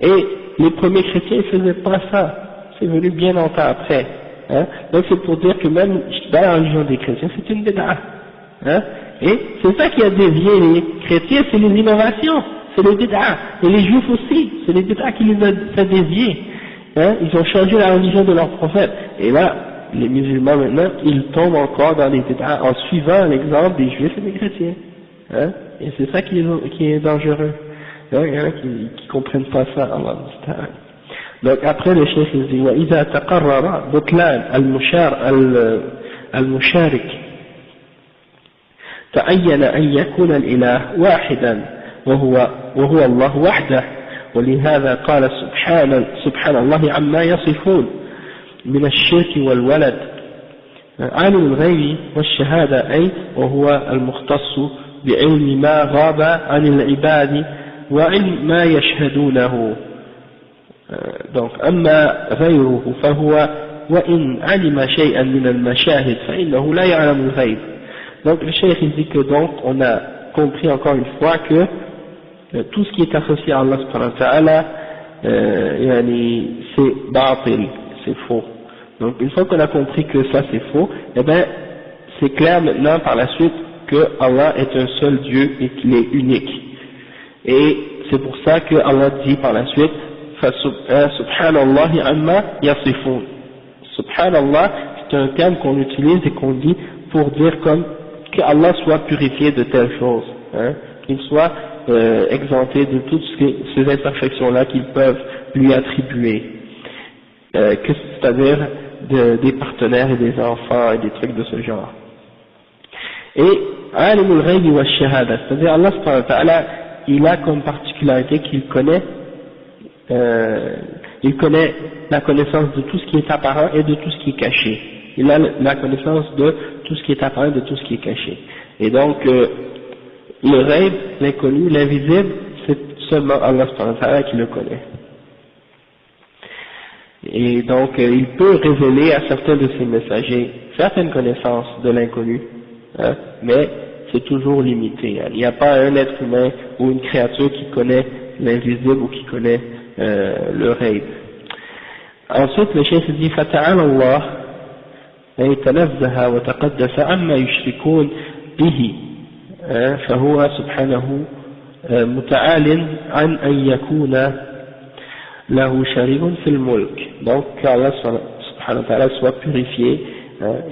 Et les premiers chrétiens ne faisaient pas ça. C'est venu bien longtemps après. Hein? Donc c'est pour dire que même dans la religion des chrétiens, c'est une bid'a. Hein? Et c'est ça qui a dévié les chrétiens, c'est les innovations, c'est les bid'a. Et les juifs aussi, c'est les bid'a qui les a fait dévier. Hein? Ils ont changé la religion de leur prophète. Et là, les musulmans maintenant, ils tombent encore dans les bid'a en suivant l'exemple des juifs et des chrétiens. Hein? Et c'est ça qui est dangereux. Il y en a qui comprennent pas ça, Allah. Donc après le cheikh il dit وإذا تقرر بطلان المشارك تعين أن يكون الإله واحدا وهو الله وحده ولهذا قال سبحان الله عما يصفون من الشرك والولد عالم الغيب والشهادة أي وهو المختص بعلم ما غاب عن العباد وعلم ما يشهدونه. Donc أما غيره فهو وإن علم شيئا من المشاهد فإنه لا يعلم الغيب. Donc le cheikh il dit que donc on a compris encore une fois que tout ce qui est associé à Allah subhanahu wa ta'ala c'est batil, c'est faux. Donc une fois qu'on a compris que ça c'est faux, eh ben c'est clair maintenant par la suite que Allah est un seul Dieu et qu'il est unique. Et c'est pour ça que Allah dit par la suite Subhanallah amma yasifun. Subhanallah, c'est un terme qu'on utilise et qu'on dit pour dire comme que Allah soit purifié de telles choses, qu'il soit exempté de toutes ces imperfections-là qu'ils peuvent lui attribuer, c'est-à-dire des partenaires et des enfants et des trucs de ce genre. Et alimul ghaybi wa shahada, c'est-à-dire Allah subhanahu wa ta'ala, il a comme particularité qu'il connaît la connaissance de tout ce qui est apparent et de tout ce qui est caché. Il a la connaissance de tout ce qui est apparent et de tout ce qui est caché. Et donc, le ghaib, l'inconnu, l'invisible, c'est seulement Allah subhanahu wa ta'ala qui le connaît. Et donc, il peut révéler à certains de ses messagers certaines connaissances de l'inconnu, mais c'est toujours limité. Il n'y a pas un être humain ou une créature qui connaît l'invisible ou qui connaît le ghaib. Ensuite, le cheikh dit فَتَعَالَى اللَّهُ يتنزه وتقدس عما يشركون به فهو سبحانه متعال عن أن يكون له شريك في الملك. Donc qu'Allah subhanahu wa ta'ala soit purifié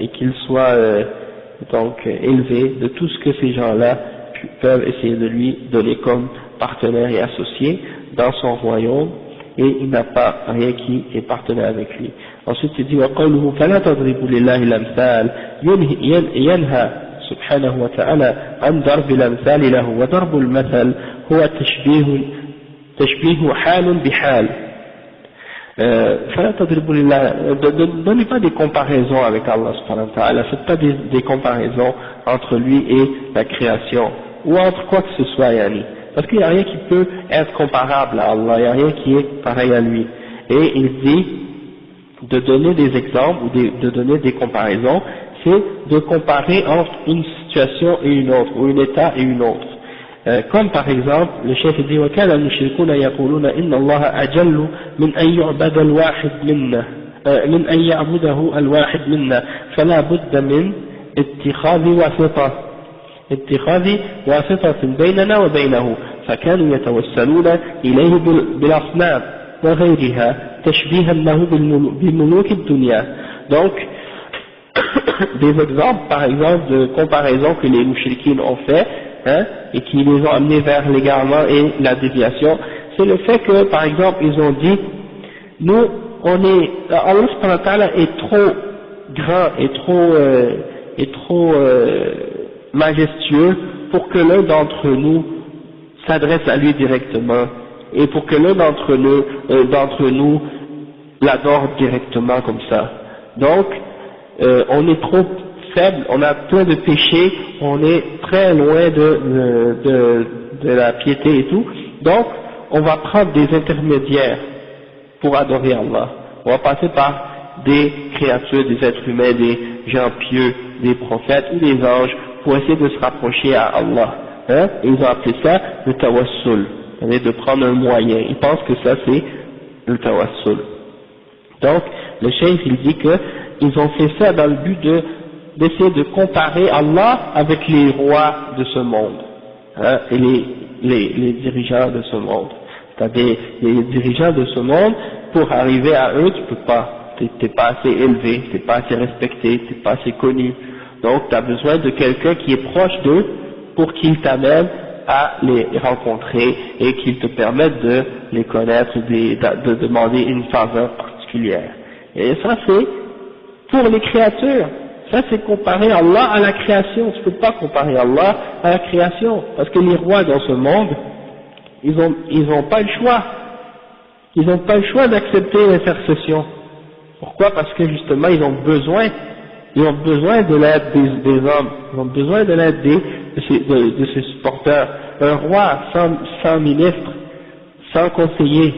et qu'il soit donc élevé de tout ce que ces gens-là peuvent essayer de lui donner comme partenaire et associé dans son royaume, et il n'a pas rien qui est partenaire avec lui. Ensuite il dit وقوله فلا تضربوا لله الأمثال ينهى سبحانه وتعالى عن ضرب الأمثال له وضرب المثل هو تشبيه حال بحال. فلا تضربوا لله, ne donnez pas des comparaisons avec Allah subhanahu wa ta'ala, faites pas des comparaisons entre lui et la création ou entre quoi que ce soit, parce qu'il n'y a rien qui peut être comparable à Allah, il n'y a rien qui est pareil à lui. Et il dit de donner des exemples ou de donner des comparaisons, c'est de comparer entre une situation et une autre, ou un état et une autre. Comme par exemple, le chef dit وَكَانَ الْمُشْرِكُونَ يَقُولُونَ إِنَّ اللَّهَ أَجَلُّ مِنْ أَنْ يُعْبَدَ الْوَاحِدِ مِنَّا من أن يعبده الواحد منا فلا بد من اتخاذ واسطة بيننا وبينه فكانوا يتوسلون إليه بالأصنام وغيرها تشبيها له بملوك الدنيا. Donc des exemples par exemple de comparaison que les mouchriquines ont fait et qui les ont amenés vers l'égarement et la déviation, c'est le fait que par exemple ils ont dit nous Allah subhanahu wa ta'ala est trop grand et trop majestueux pour que l'un d'entre nous s'adresse à lui directement et pour que l'un d'entre nous l'adore directement comme ça. Donc on est trop faible, on a plein de péchés, on est très loin de la piété et tout, donc on va prendre des intermédiaires pour adorer Allah. On va passer par des créatures, des êtres humains, des gens pieux, des prophètes ou des anges pour essayer de se rapprocher à Allah. Et ils ont appelé ça le tawassul, c'est-à-dire de prendre un moyen. Ils pensent que ça c'est le tawassul. Donc le cheikh il dit que ils ont fait ça dans le but d'essayer de comparer Allah avec les rois de ce monde et les dirigeants de ce monde. C'est-à-dire les dirigeants de ce monde, pour arriver à eux, tu peux pas, t'es pas assez élevé, t'es pas assez respecté, t'es pas assez connu. Donc tu as besoin de quelqu'un qui est proche d'eux pour qu'il t'amène à les rencontrer et qu'ils te permettent de les connaître, de demander une faveur particulière. Et ça c'est pour les créatures. Ça c'est comparer Allah à la création. Tu ne peux pas comparer Allah à la création, parce que les rois dans ce monde, ils ont pas le choix. Ils n'ont pas le choix d'accepter l'intercession. Pourquoi? Parce que justement ils ont besoin de l'aide des hommes, ils ont besoin de l'aide de ses supporters. Un roi sans ministre, sans conseiller,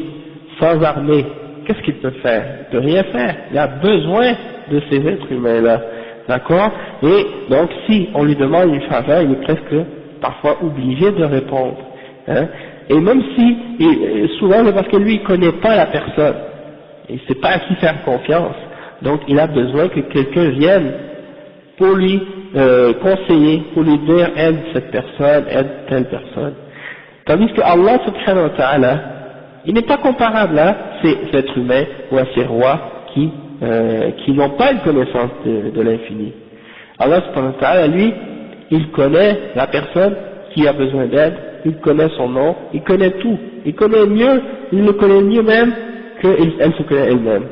sans armée, qu'est-ce qu'il peut faire? Il peut rien faire. Il a besoin de ces êtres humains-là. D'accord? Et donc si on lui demande une faveur, il est presque parfois obligé de répondre. Hein? Et même si, souvent c'est parce que lui il connaît pas la personne, il ne sait pas à qui faire confiance, donc il a besoin que quelqu'un vienne pour lui conseiller, pour lui dire aide cette personne, aide telle personne. Tandis que Allah subhanahu wa ta'ala, il n'est pas comparable à ces êtres humains ou à ces rois qui n'ont pas une connaissance de l'infini. Allah subhanahu wa ta'ala, lui, il connaît la personne qui a besoin d'aide, il connaît son nom, il connaît tout, il le connaît mieux même qu'elle se connaît elle-même.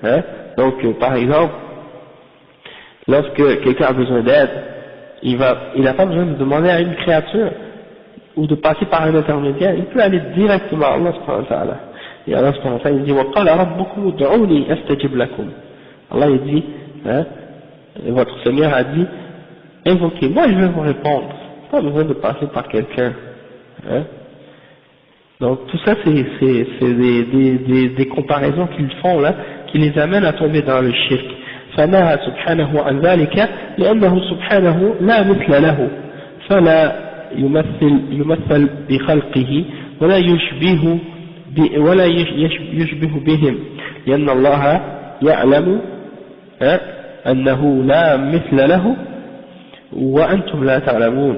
Hein? Donc, par exemple, lorsque quelqu'un a besoin d'aide, il n'a pas besoin de demander à une créature ou de passer par un intermédiaire, il peut aller directement à Allah subhanahu wa ta'ala. Et Allah subhanahu wa ta'ala il dit وَقَالَ رَبُّكُمُ ادْعُونِي أَسْتَجِبْ لَكُمْ. Allah il dit, hein, votre Seigneur a dit, invoquez, moi je vais vous répondre, pas besoin de passer par quelqu'un. Hein? Donc tout ça c'est des comparaisons qu'ils font là, qui les amènent à tomber dans le shirk. فنهى سبحانه عن ذلك لأنه سبحانه لا مثل له فلا يمثل بخلقه ولا يشبه بهم لأن الله يعلم أنه لا مثل له وأنتم لا تعلمون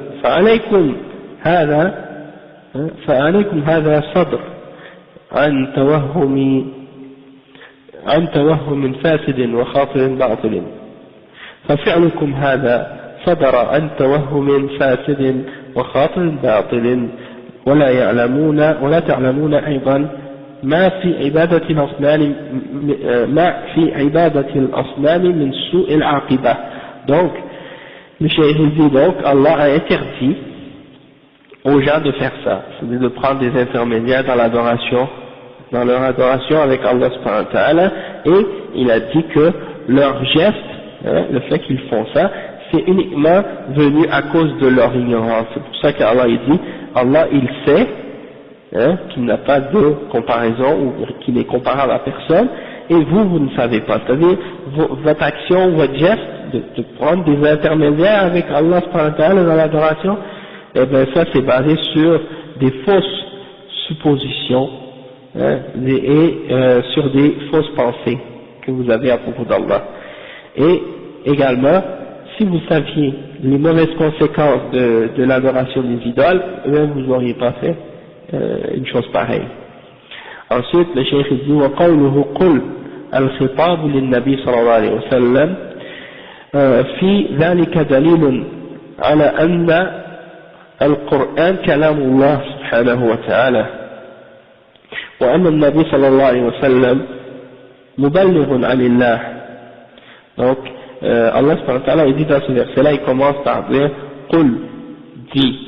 فعليكم هذا صدر عن توهم فاسد وخاطر باطل ففعلكم هذا صدر عن توهم فاسد وخاطر باطل ولا تعلمون أيضا ما في عبادة الأصنام من سوء العاقبة. Donc le cheikh dit donc Allah a interdit aux gens de faire ça, c'est-à-dire de prendre des intermédiaires dans leur adoration avec Allah subhanahu wa ta'ala, et il a dit que leur geste, le fait qu'ils font ça, c'est uniquement venu à cause de leur ignorance. C'est pour ça qu'Allah il dit, Allah il sait qu'il n'a pas de comparaison ou qu'il n'est comparable à personne, et vous ne savez pas. C'est-à-dire votre action, votre geste de prendre des intermédiaires avec Allah subhanahu wa ta'ala dans l'adoration, eh bien ça c'est basé sur des fausses suppositions et sur des fausses pensées que vous avez à propos d'Allah. Et également, si vous saviez les mauvaises conséquences de l'adoration des idoles, vous n'auriez pas fait une chose pareille. Ensuite, le cheikh dit وقوله قل الخطاب للنبي صلى الله عليه وسلم في ذلك دليل على أن القرآن كلام الله سبحانه وتعالى وأن النبي صلى الله عليه وسلم مبلغ عن الله. Donc Allah subhanahu wa ta'ala il dit dans ce verset-là, il commence par dire قل, dit.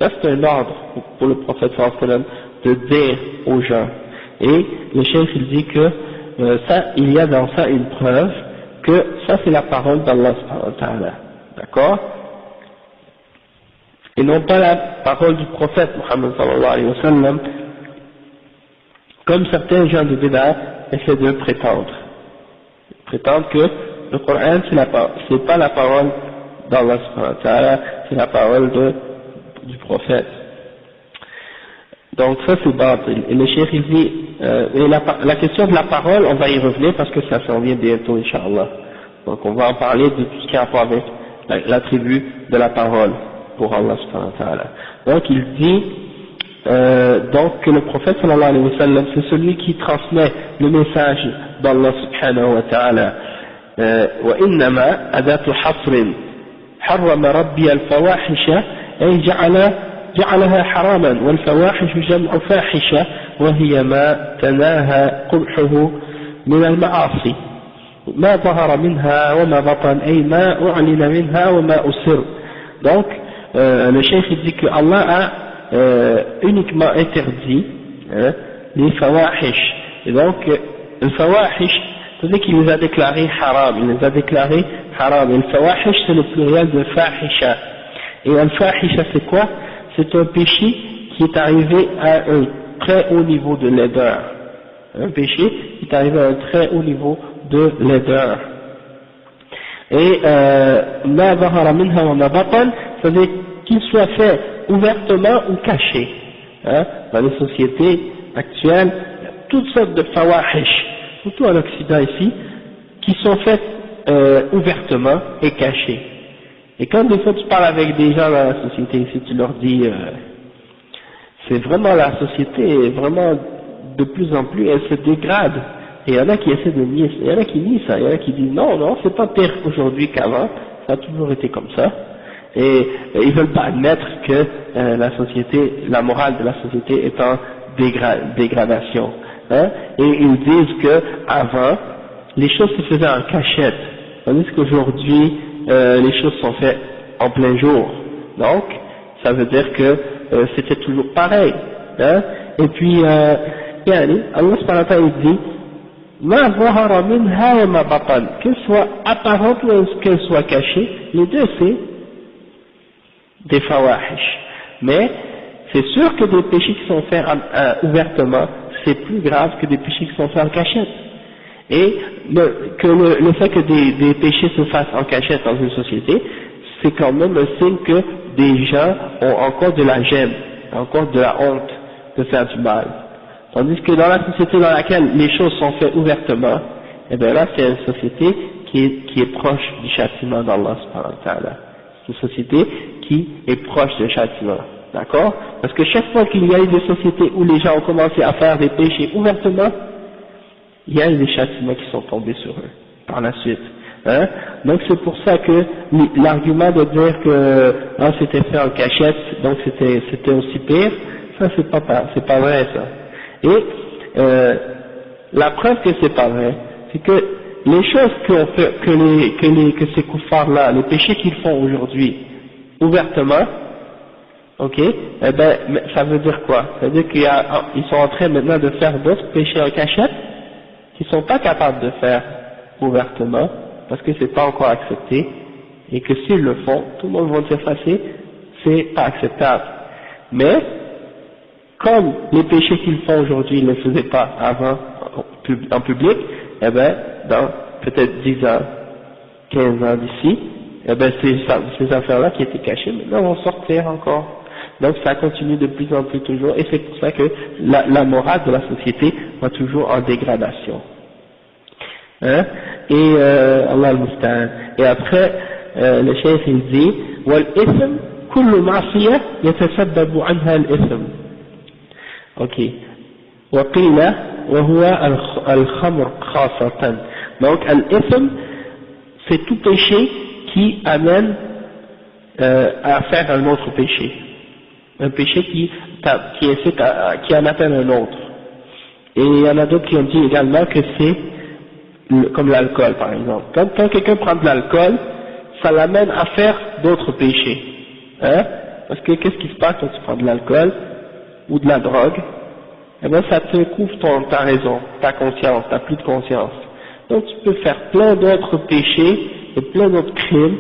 Ça c'est un ordre pour le prophète sallallahu alayhi wa sallam de dire aux gens. Et le cheikh il dit que ça, il y a dans ça une preuve que ça c'est la parole d'Allah subhanahu wa ta'ala. D'accord? Et non pas la parole du prophète Muhammad sallallahu alayhi wa sallam, comme certains gens de Bid'a essaient de prétendre. Prétendre que le Coran c'est pas la parole d'Allah subhanahu wa ta'ala, c'est la parole du prophète. Donc ça c'est batil. Et le cheikh il dit, et la question de la parole, on va y revenir parce que ça s'en vient bientôt, Inch'Allah. Donc on va en parler de tout ce qui a rapport avec l'attribut de la parole pour Allah subhanahu wa ta'ala. Donc il dit donc que le prophète sallallahu alayhi wa sallam c'est celui qui transmet le message d'Allah subhanahu wa ta'ala. وإنما أداة حصر حرم ربي الفواحش أي جعل جعلها حراما والفواحش جمع فاحشة وهي ما تناهى قبحه من المعاصي ما ظهر منها وما بطن أي ما أعلن منها وما أسر. Donc le cheikh dit que Allah a uniquement interdit les fawahish, et donc le fawahish c'est-à-dire qu'il les a déclarés haram, il les a déclarés haram, et le fawahish c'est le pluriel de fahisha, et un fahisha c'est quoi? C'est un péché qui est arrivé à un très haut niveau de laideur, un péché qui est arrivé à un très haut niveau de laideur. Et ma zahara minha wa ma batan, c'est-à-dire qu'il soit fait ouvertement ou caché. Dans les sociétés actuelles, il y a toutes sortes de fawahish, surtout en Occident ici, qui sont faites ouvertement et cachées. Et quand des fois tu parles avec des gens dans la société ici, tu leur dis c'est vraiment la société est vraiment de plus en plus, elle se dégrade. Et il y en a qui essaient de nier, il y en a qui nient ça, il y en a qui disent non, c'est pas pire aujourd'hui qu'avant, ça a toujours été comme ça. Et ils veulent pas admettre que la société, la morale de la société est en dégradation. Et ils disent que avant, les choses se faisaient en cachette, tandis qu'aujourd'hui, les choses sont faites en plein jour. Donc, ça veut dire que c'était toujours pareil. Et puis, Allah subhanahu wa ta'ala dit Ma zahara minha wa ma batan, qu'elle soit apparente ou qu'elle soit cachée, les deux c'est des fawahish. Mais c'est sûr que des péchés qui sont faits ouvertement, c'est plus grave que des péchés qui sont faits en cachette. Et le fait que des péchés se fassent en cachette dans une société, c'est quand même un signe que des gens ont encore de la gêne, encore de la honte de faire du mal. Tandis que dans la société dans laquelle les choses sont faites ouvertement, et bien là c'est une société qui est proche du châtiment d'Allah subhanahu wa ta'ala. C'est une société qui est proche du châtiment. D'accord? Parce que chaque fois qu'il y a eu des sociétés où les gens ont commencé à faire des péchés ouvertement, il y a eu des châtiments qui sont tombés sur eux par la suite. Donc c'est pour ça que l'argument de dire que c'était fait en cachette, donc c'était aussi pire, ça c'est pas vrai ça. Et la preuve que c'est pas vrai, c'est que les choses que ces koufars là, les péchés qu'ils font aujourd'hui ouvertement, ok, eh ben ça veut dire quoi? Ça veut dire qu'ils sont en train maintenant de faire d'autres péchés en cachette qu'ils sont pas capables de faire ouvertement parce que c'est pas encore accepté, et que s'ils le font, tout le monde va s'effacer, c'est pas acceptable. Mais comme les péchés qu'ils font aujourd'hui, ils ne les faisaient pas avant en public, eh ben, dans peut-être 10 ans, 15 ans d'ici, eh ben, ces affaires-là qui étaient cachées, maintenant vont sortir encore. Donc ça continue de plus en plus toujours, et c'est pour ça que la morale de la société va toujours en dégradation. Et Allah al-Musta'an. Et après, le cheikh il dit, وَالْإِثْمُ كُلُّ مَعْصِيَةٍ يَتَسَبَّبُ عَنْهَا الْإِثْمُ. Ok. وقيل وهو الخمر خاصة. Donc al-ithm, c'est tout péché qui amène à faire un autre péché. Un péché qui en appelle un autre. Et il y en a d'autres qui ont dit également que c'est comme l'alcool par exemple. Quand quelqu'un prend de l'alcool, ça l'amène à faire d'autres péchés. Parce que qu'est-ce qui se passe quand tu prends de l'alcool ou de la drogue? Eh bien ça te couvre ta raison, ta conscience, t'as plus de conscience. Donc tu peux faire plein d'autres péchés et plein d'autres crimes,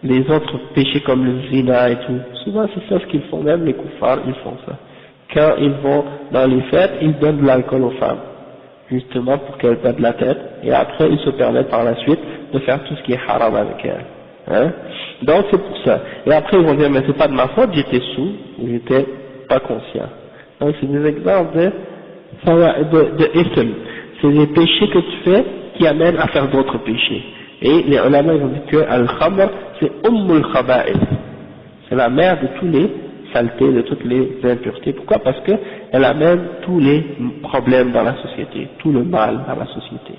les autres péchés comme le zina et tout. Souvent c'est ça ce qu'ils font, même les koufars, ils font ça. Quand ils vont dans les fêtes, ils donnent de l'alcool aux femmes, justement pour qu'elles perdent la tête, et après ils se permettent par la suite de faire tout ce qui est haram avec elles. Donc c'est pour ça. Et après ils vont dire mais c'est pas de ma faute, j'étais sous, j'étais pas conscient. Donc c'est des exemples de ism. C'est des péchés que tu fais qui amènent à faire d'autres péchés. Et les ulama ils ont dit que al-khamr c'est ummul khaba'ith. C'est la mère de tous les saletés, de toutes les impuretés. Pourquoi? Parce que elle amène tous les problèmes dans la société, tout le mal dans la société.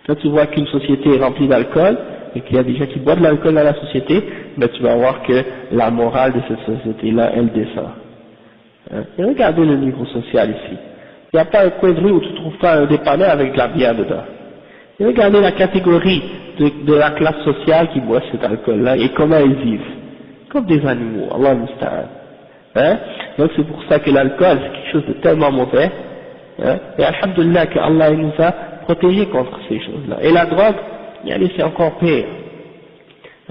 Quand tu vois qu'une société est remplie d'alcool, et qu'il y a des gens qui boivent de l'alcool dans la société, ben tu vas voir que la morale de cette société-là, elle descend. Hein? Et regardez le niveau social ici. Il n'y a pas un coin de rue où tu ne trouves pas un dépanneur avec de la bière dedans. Et regardez la catégorie de la classe sociale qui boit cet alcool-là et comment ils vivent. Comme des animaux, Allah musta'an. Hein? Donc c'est pour ça que l'alcool, c'est quelque chose de tellement mauvais. Hein? Et alhamdoulilah que Allah nous a protégés contre ces choses-là. Et la drogue, c'est encore pire.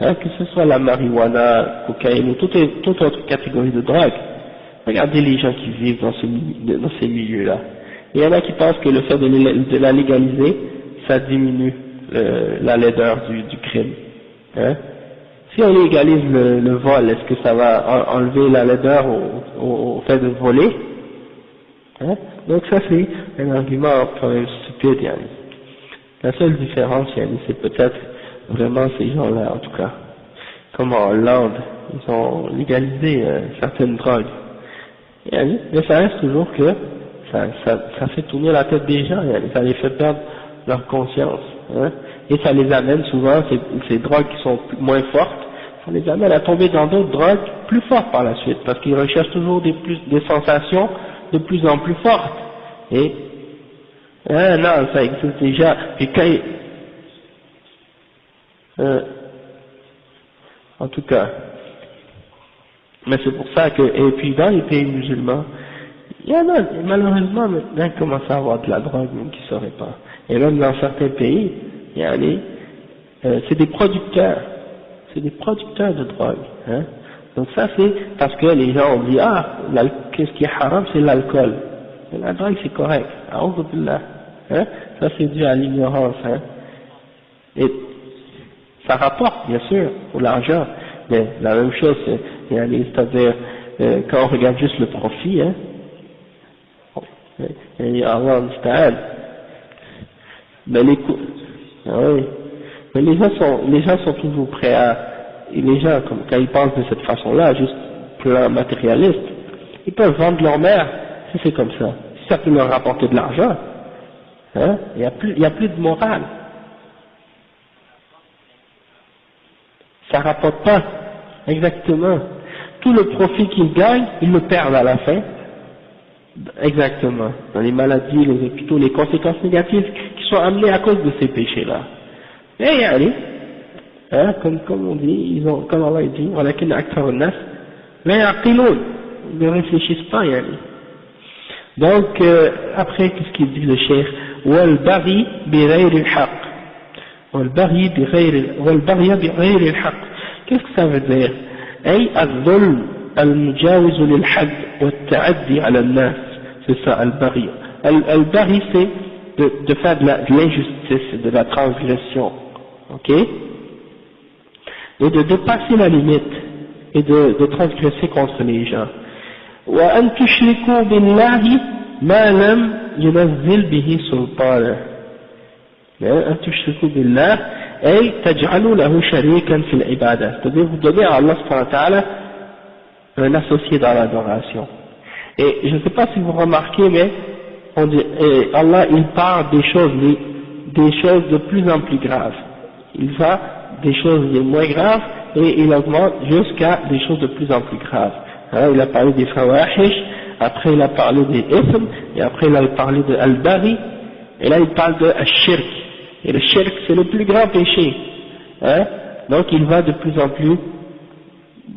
Hein? Que ce soit la marijuana, la cocaïne ou toute autre catégorie de drogue. Regardez les gens qui vivent dans ces milieux-là. Il y en a qui pensent que le fait de la légaliser, ça diminue la laideur du crime. Hein? Si on légalise le vol, est-ce que ça va enlever la laideur au fait de voler? Hein? Donc ça c'est un argument quand même stupide. Yani. La seule différence, c'est peut-être vraiment ces gens-là, en tout cas. Comme en Hollande, ils ont légalisé certaines drogues. Yani, mais ça reste toujours que ça fait tourner la tête des gens, yani, ça les fait perdre leur conscience. Hein? Et ça les amène souvent, ces drogues qui sont moins fortes, ça les amène à tomber dans d'autres drogues plus fortes par la suite, parce qu'ils recherchent toujours des sensations de plus en plus fortes. Et non, ça existe déjà. Et quand en tout cas, mais c'est pour ça que, et puis dans les pays musulmans, il y en a, malheureusement, maintenant, ils commencent à avoir de la drogue, même qui ne sauraient pas. Et même dans certains pays, il y en a, c'est des producteurs de drogue, hein. Donc ça c'est parce que les gens ont dit, qu'est-ce qui est haram, c'est l'alcool. Mais la drogue c'est correct, a'oudhu billah, hein. Ça c'est dû à l'ignorance, hein. Et ça rapporte, bien sûr, pour l'argent, mais la même chose, c'est-à-dire, quand on regarde juste le profit, hein, et Allah musta'an, mais mais les gens sont toujours prêts et les gens, quand ils pensent de cette façon-là, juste plan matérialiste, ils peuvent vendre leur mère, si c'est comme ça, si ça peut leur rapporter de l'argent, hein, il y a plus de morale. Ça rapporte pas, exactement. Tout le profit qu'ils gagnent, ils le perdent à la fin. Exactement. Dans les maladies, les hôpitaux, les conséquences négatives qui sont amenées à cause de ces péchés-là. Et allez, hein, comme on dit, comme Allah dit, walakin akthar an-nas la ya'qilun, ils ne réfléchissent pas, yani. Donc, après, qu'est-ce qu'il dit le cheikh? Wal baghi bi ghayri al-haqq. Wal baghi bi ghayri al-haqq. Qu'est-ce que ça veut dire? Ay al-dhulm al-mujawiz lil-hadd wa al-ta'addi ala an-nas. C'est ça, al-baghi. Al-baghi, c'est de faire de l'injustice, de la transgression. Ok? Et de dépasser la limite et de transgresser contre les gens. وأن تشركوا بالله ما لم ينزل به سلطانه. أن تشركوا بالله أي تجعلوا له شريكا في العبادة. C'est-à-dire vous donnez à Allah subhanahu wa ta'ala un associé dans l'adoration. Et je ne sais pas si vous remarquez, mais on dit, Allah il parle des choses de plus en plus graves. Il va des choses les moins graves et il augmente jusqu'à des choses de plus en plus graves. Hein, il a parlé des fawahish, après il a parlé des ism, et après il a parlé de al-bari, et là il parle de al-shirk. Et le shirk c'est le plus grand péché. Hein, donc il va de plus en plus,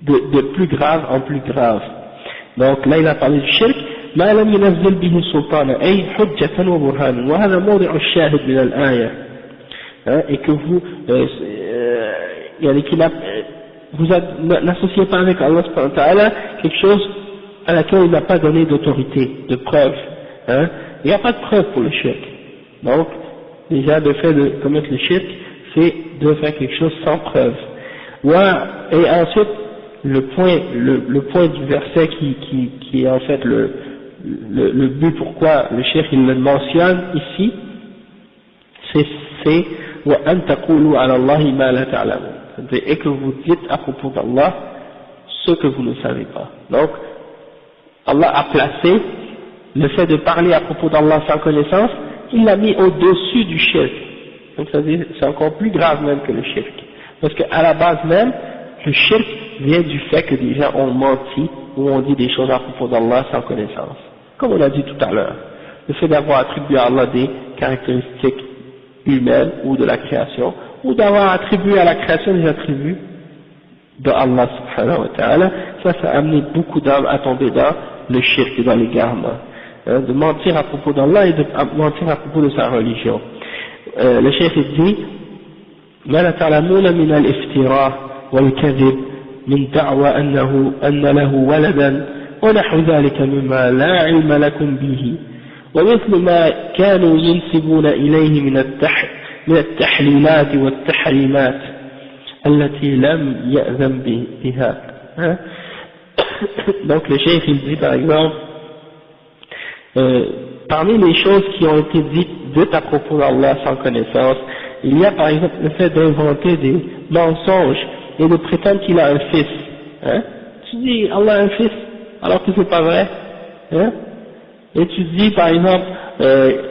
de plus grave en plus grave. Donc là il a parlé du shirk. ما لم ينزل به سلطان أي حجة وبرهان وهذا موضع الشاهد من الآية. Et que vous n'associez pas avec Allah subhanahu wa ta'ala quelque chose à laquelle il n'a pas donné d'autorité, de preuve. Hein? Il n'y a pas de preuve pour le shirk. Donc, déjà, le fait de commettre le shirk, c'est de faire quelque chose sans preuve. Et ensuite, le point du verset qui est en fait le but pourquoi le shirk il le mentionne ici, c'est وَأَن تَقُولُوا عَلَى اللَّهِ مَا لَا تَعْلَمُونَ, et que vous dites à propos d'Allah ce que vous ne savez pas. Donc, Allah a placé le fait de parler à propos d'Allah sans connaissance, il l'a mis au-dessus du shirk. Donc, c'est encore plus grave même que le shirk. Parce qu'à la base même, le shirk vient du fait que des gens ont menti ou ont dit des choses à propos d'Allah sans connaissance. Comme on a dit tout à l'heure, le fait d'avoir attribué à Allah des caractéristiques humaines ou de la création, ou d'avoir attribué à la création des attributs de Allah subhanahu wa ta'ala, ça a amené beaucoup d'âmes à tomber dans le shirk et dans l'égarement. De mentir à propos d'Allah et de mentir à propos de sa religion. Le cheikh dit ما لا تعلمون من الافتراء والكذب من دعوى أن له ولدا ونحو ذلك مما لا علم لكم به ومثل ما كانوا ينسبون إليه من التحليلات والتحريمات التي لم يأذن بها. Donc le cheikh il dit par exemple parmi les choses qui ont été dites à propos d'Allah sans connaissance, il y a par exemple le fait d'inventer des mensonges et de prétendre qu'il a un fils. Hein? Tu dis Allah a un fils alors que c'est pas vrai. Hein? Et tu dis par exemple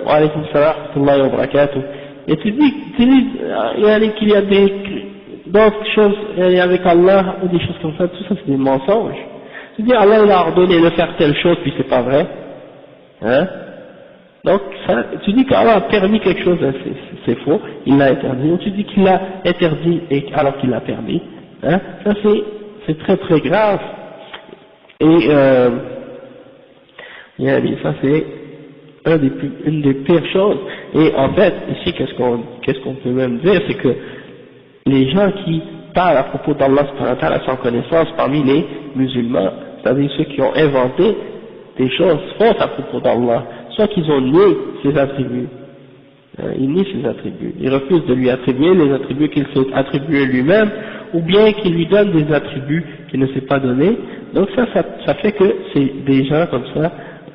wa alaykum salam wa rahmatullahi wa barakatuh, et tu dis qu'il y a d'autres choses avec Allah ou des choses comme ça, tout ça c'est des mensonges. Tu dis Allah il a ordonné de faire telle chose puis c'est pas vrai. Hein? Donc ça, tu dis qu'Allah a permis quelque chose, c'est faux, il l'a interdit, ou tu dis qu'il l'a interdit alors qu'il l'a permis. Hein? Ça c'est très très grave. Et ça c'est une des pires choses. Et en fait, ici qu'est-ce qu'on peut même dire, c'est que les gens qui parlent à propos d'Allah sans connaissance parmi les musulmans, c'est-à-dire ceux qui ont inventé des choses fausses à propos d'Allah, soit qu'ils ont nié ses attributs, ils nient ses attributs, ils refusent de lui attribuer les attributs qu'il s'est attribués lui-même, ou bien qu'il lui donne des attributs qu'il ne s'est pas donnés. Donc ça fait que c'est des gens comme ça,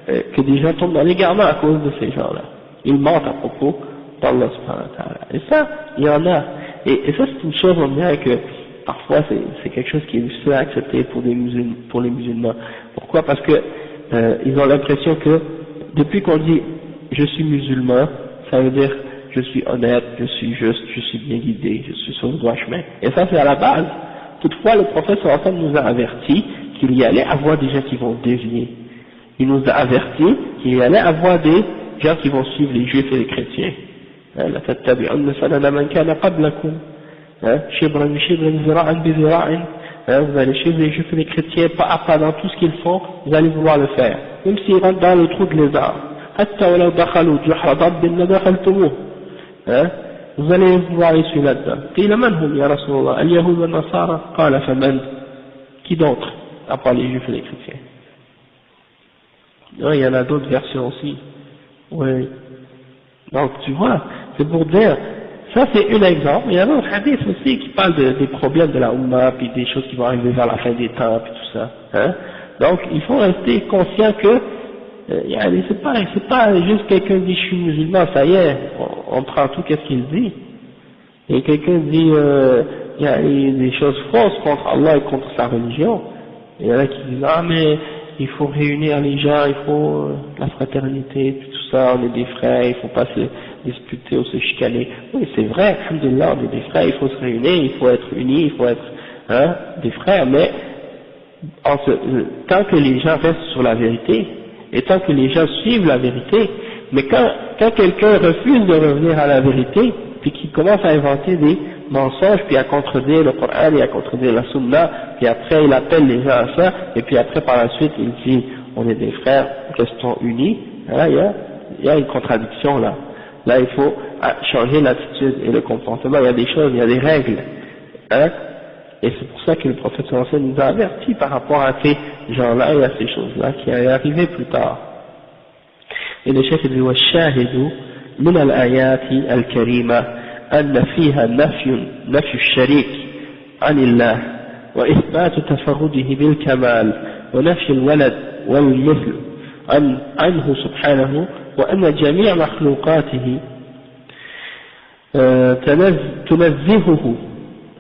que des gens tombent dans l'égarement à cause de ces gens-là. Ils mentent à propos d'Allah subhanahu wa ta'ala. Et ça, il y en a. Et ça c'est une chose, on dirait que parfois c'est quelque chose qui est difficile à accepter pour les musulmans. Pourquoi? Parce que ils ont l'impression que depuis qu'on dit je suis musulman, ça veut dire je suis honnête, je suis juste, je suis bien guidé, je suis sur le droit chemin. Et ça c'est à la base. Toutefois le prophète sallallahu alayhi wa sallam nous a averti qu'il y allait avoir des gens qui vont dévier. Il nous a averti qu'il y allait avoir des gens qui vont suivre les juifs et les chrétiens. La tattabi'unna sanana man kana qablakum, shibran bi shibran, zira'an bi zira'in. Vous allez suivre les juifs et les chrétiens pas à pas dans tout ce qu'ils font, vous allez vouloir le faire, même s'ils rentrent dans le trou de lézard. Vous allez vouloir les suivre là-dedans. Qui d'autre à part les juifs et les chrétiens? Il y en a d'autres versions aussi. Oui. Donc tu vois, c'est pour dire, ça c'est un exemple. Il y a d'autres hadiths aussi qui parlent des problèmes de la Ummah, puis des choses qui vont arriver vers la fin des temps, puis tout ça. Hein? Donc il faut rester conscient que c'est pas juste quelqu'un dit je suis musulman, ça y est, on prend tout qu'est-ce qu'il dit. Et quelqu'un dit il y a des choses fausses contre Allah et contre sa religion. Il y en a qui disent mais il faut réunir les gens, il faut la fraternité, tout ça, on est des frères, il faut pas se disputer ou se chicaner. Oui, c'est vrai, alhamdoulilah, on est des frères, il faut se réunir, il faut être unis, il faut être des frères, mais tant que les gens restent sur la vérité, et tant que les gens suivent la vérité, mais quand quelqu'un refuse de revenir à la vérité, puis qu'il commence à inventer des mensonges, puis à contredire le Coran et à contredire la Sunna, puis après il appelle les gens à ça, et puis après par la suite il dit on est des frères, restons unis, là il y a une contradiction là. Là il faut changer l'attitude et le comportement, il y a des choses, il y a des règles, hein, et c'est pour ça que le prophète sallallahu alayhi wa sallam nous a avertis par rapport à ces gens-là et à ces choses-là qui allaient arriver plus tard. Et le chef dit وَالشَّاهِدُ مِنَ الْآيَاتِ الْكَرِيمَةِ أن فيها نفي الشريك عن الله وإثبات تفرده بالكمال ونفي الولد والمثل عنه سبحانه وأن جميع مخلوقاته تنزهه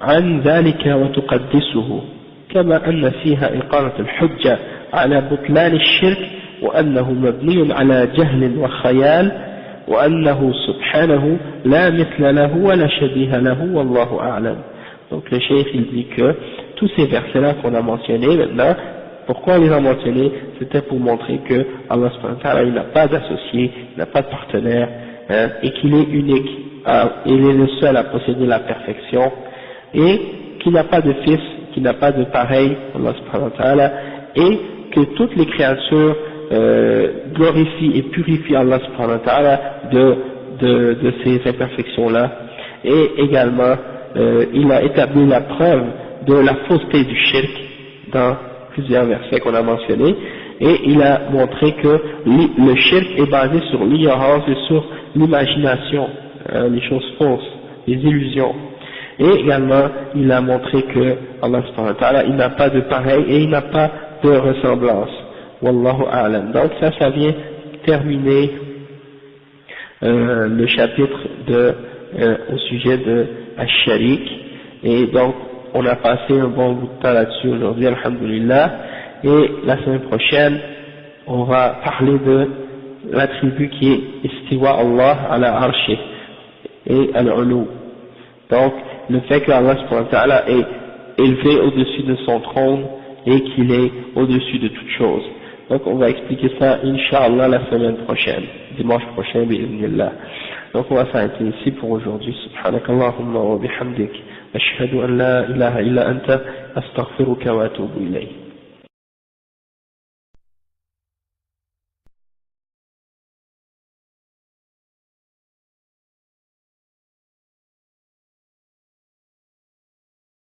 عن ذلك وتقدسه كما أن فيها إقامة الحجة على بطلان الشرك وأنه مبني على جهل وخيال وأنه سبحانه لا مثل له ولا شبيه له والله أعلم Donc le cheikh il dit que tous ces versets-là qu'on a mentionnés maintenant, pourquoi on les a mentionnés? C'était pour montrer que Allah subhanahu wa ta'ala il n'a pas d'associé, il n'a pas de partenaire, hein, et qu'il est unique, il est le seul à posséder la perfection, et qu'il n'a pas de fils, qu'il n'a pas de pareil, Allah subhanahu wa ta'ala, et que toutes les créatures glorifient et purifient Allah subhanahu wa ta'ala de ces imperfections-là, et également il a établi la preuve de la fausseté du shirk dans plusieurs versets qu'on a mentionnés, et il a montré que le shirk est basé sur l'ignorance et sur l'imagination, les choses fausses, les illusions. Et également, il a montré que Allah subhanahu wa ta'ala, il n'a pas de pareil et il n'a pas de ressemblance. Wallahu a'lam. Donc ça vient terminer le chapitre au sujet de Ash-Sharik. Et donc, on a passé un bon bout de temps là-dessus aujourd'hui, alhamdulillah. Et la semaine prochaine, on va parler de l'attribut qui est Istiwa Allah ala arshi et al-ulu. Donc, le fait que Allah subhanahu wa ta'ala est élevé au-dessus de son trône et qu'il est au-dessus de toutes choses. Donc, on va expliquer ça, Inch'Allah, la semaine prochaine, dimanche prochain, bi'idhnillah. Donc, on va s'arrêter ici pour aujourd'hui. Subhanakallahumma wa bihamdik. Ashhadu an la ilaha illa anta, astaghfiruka wa atubu ilayk.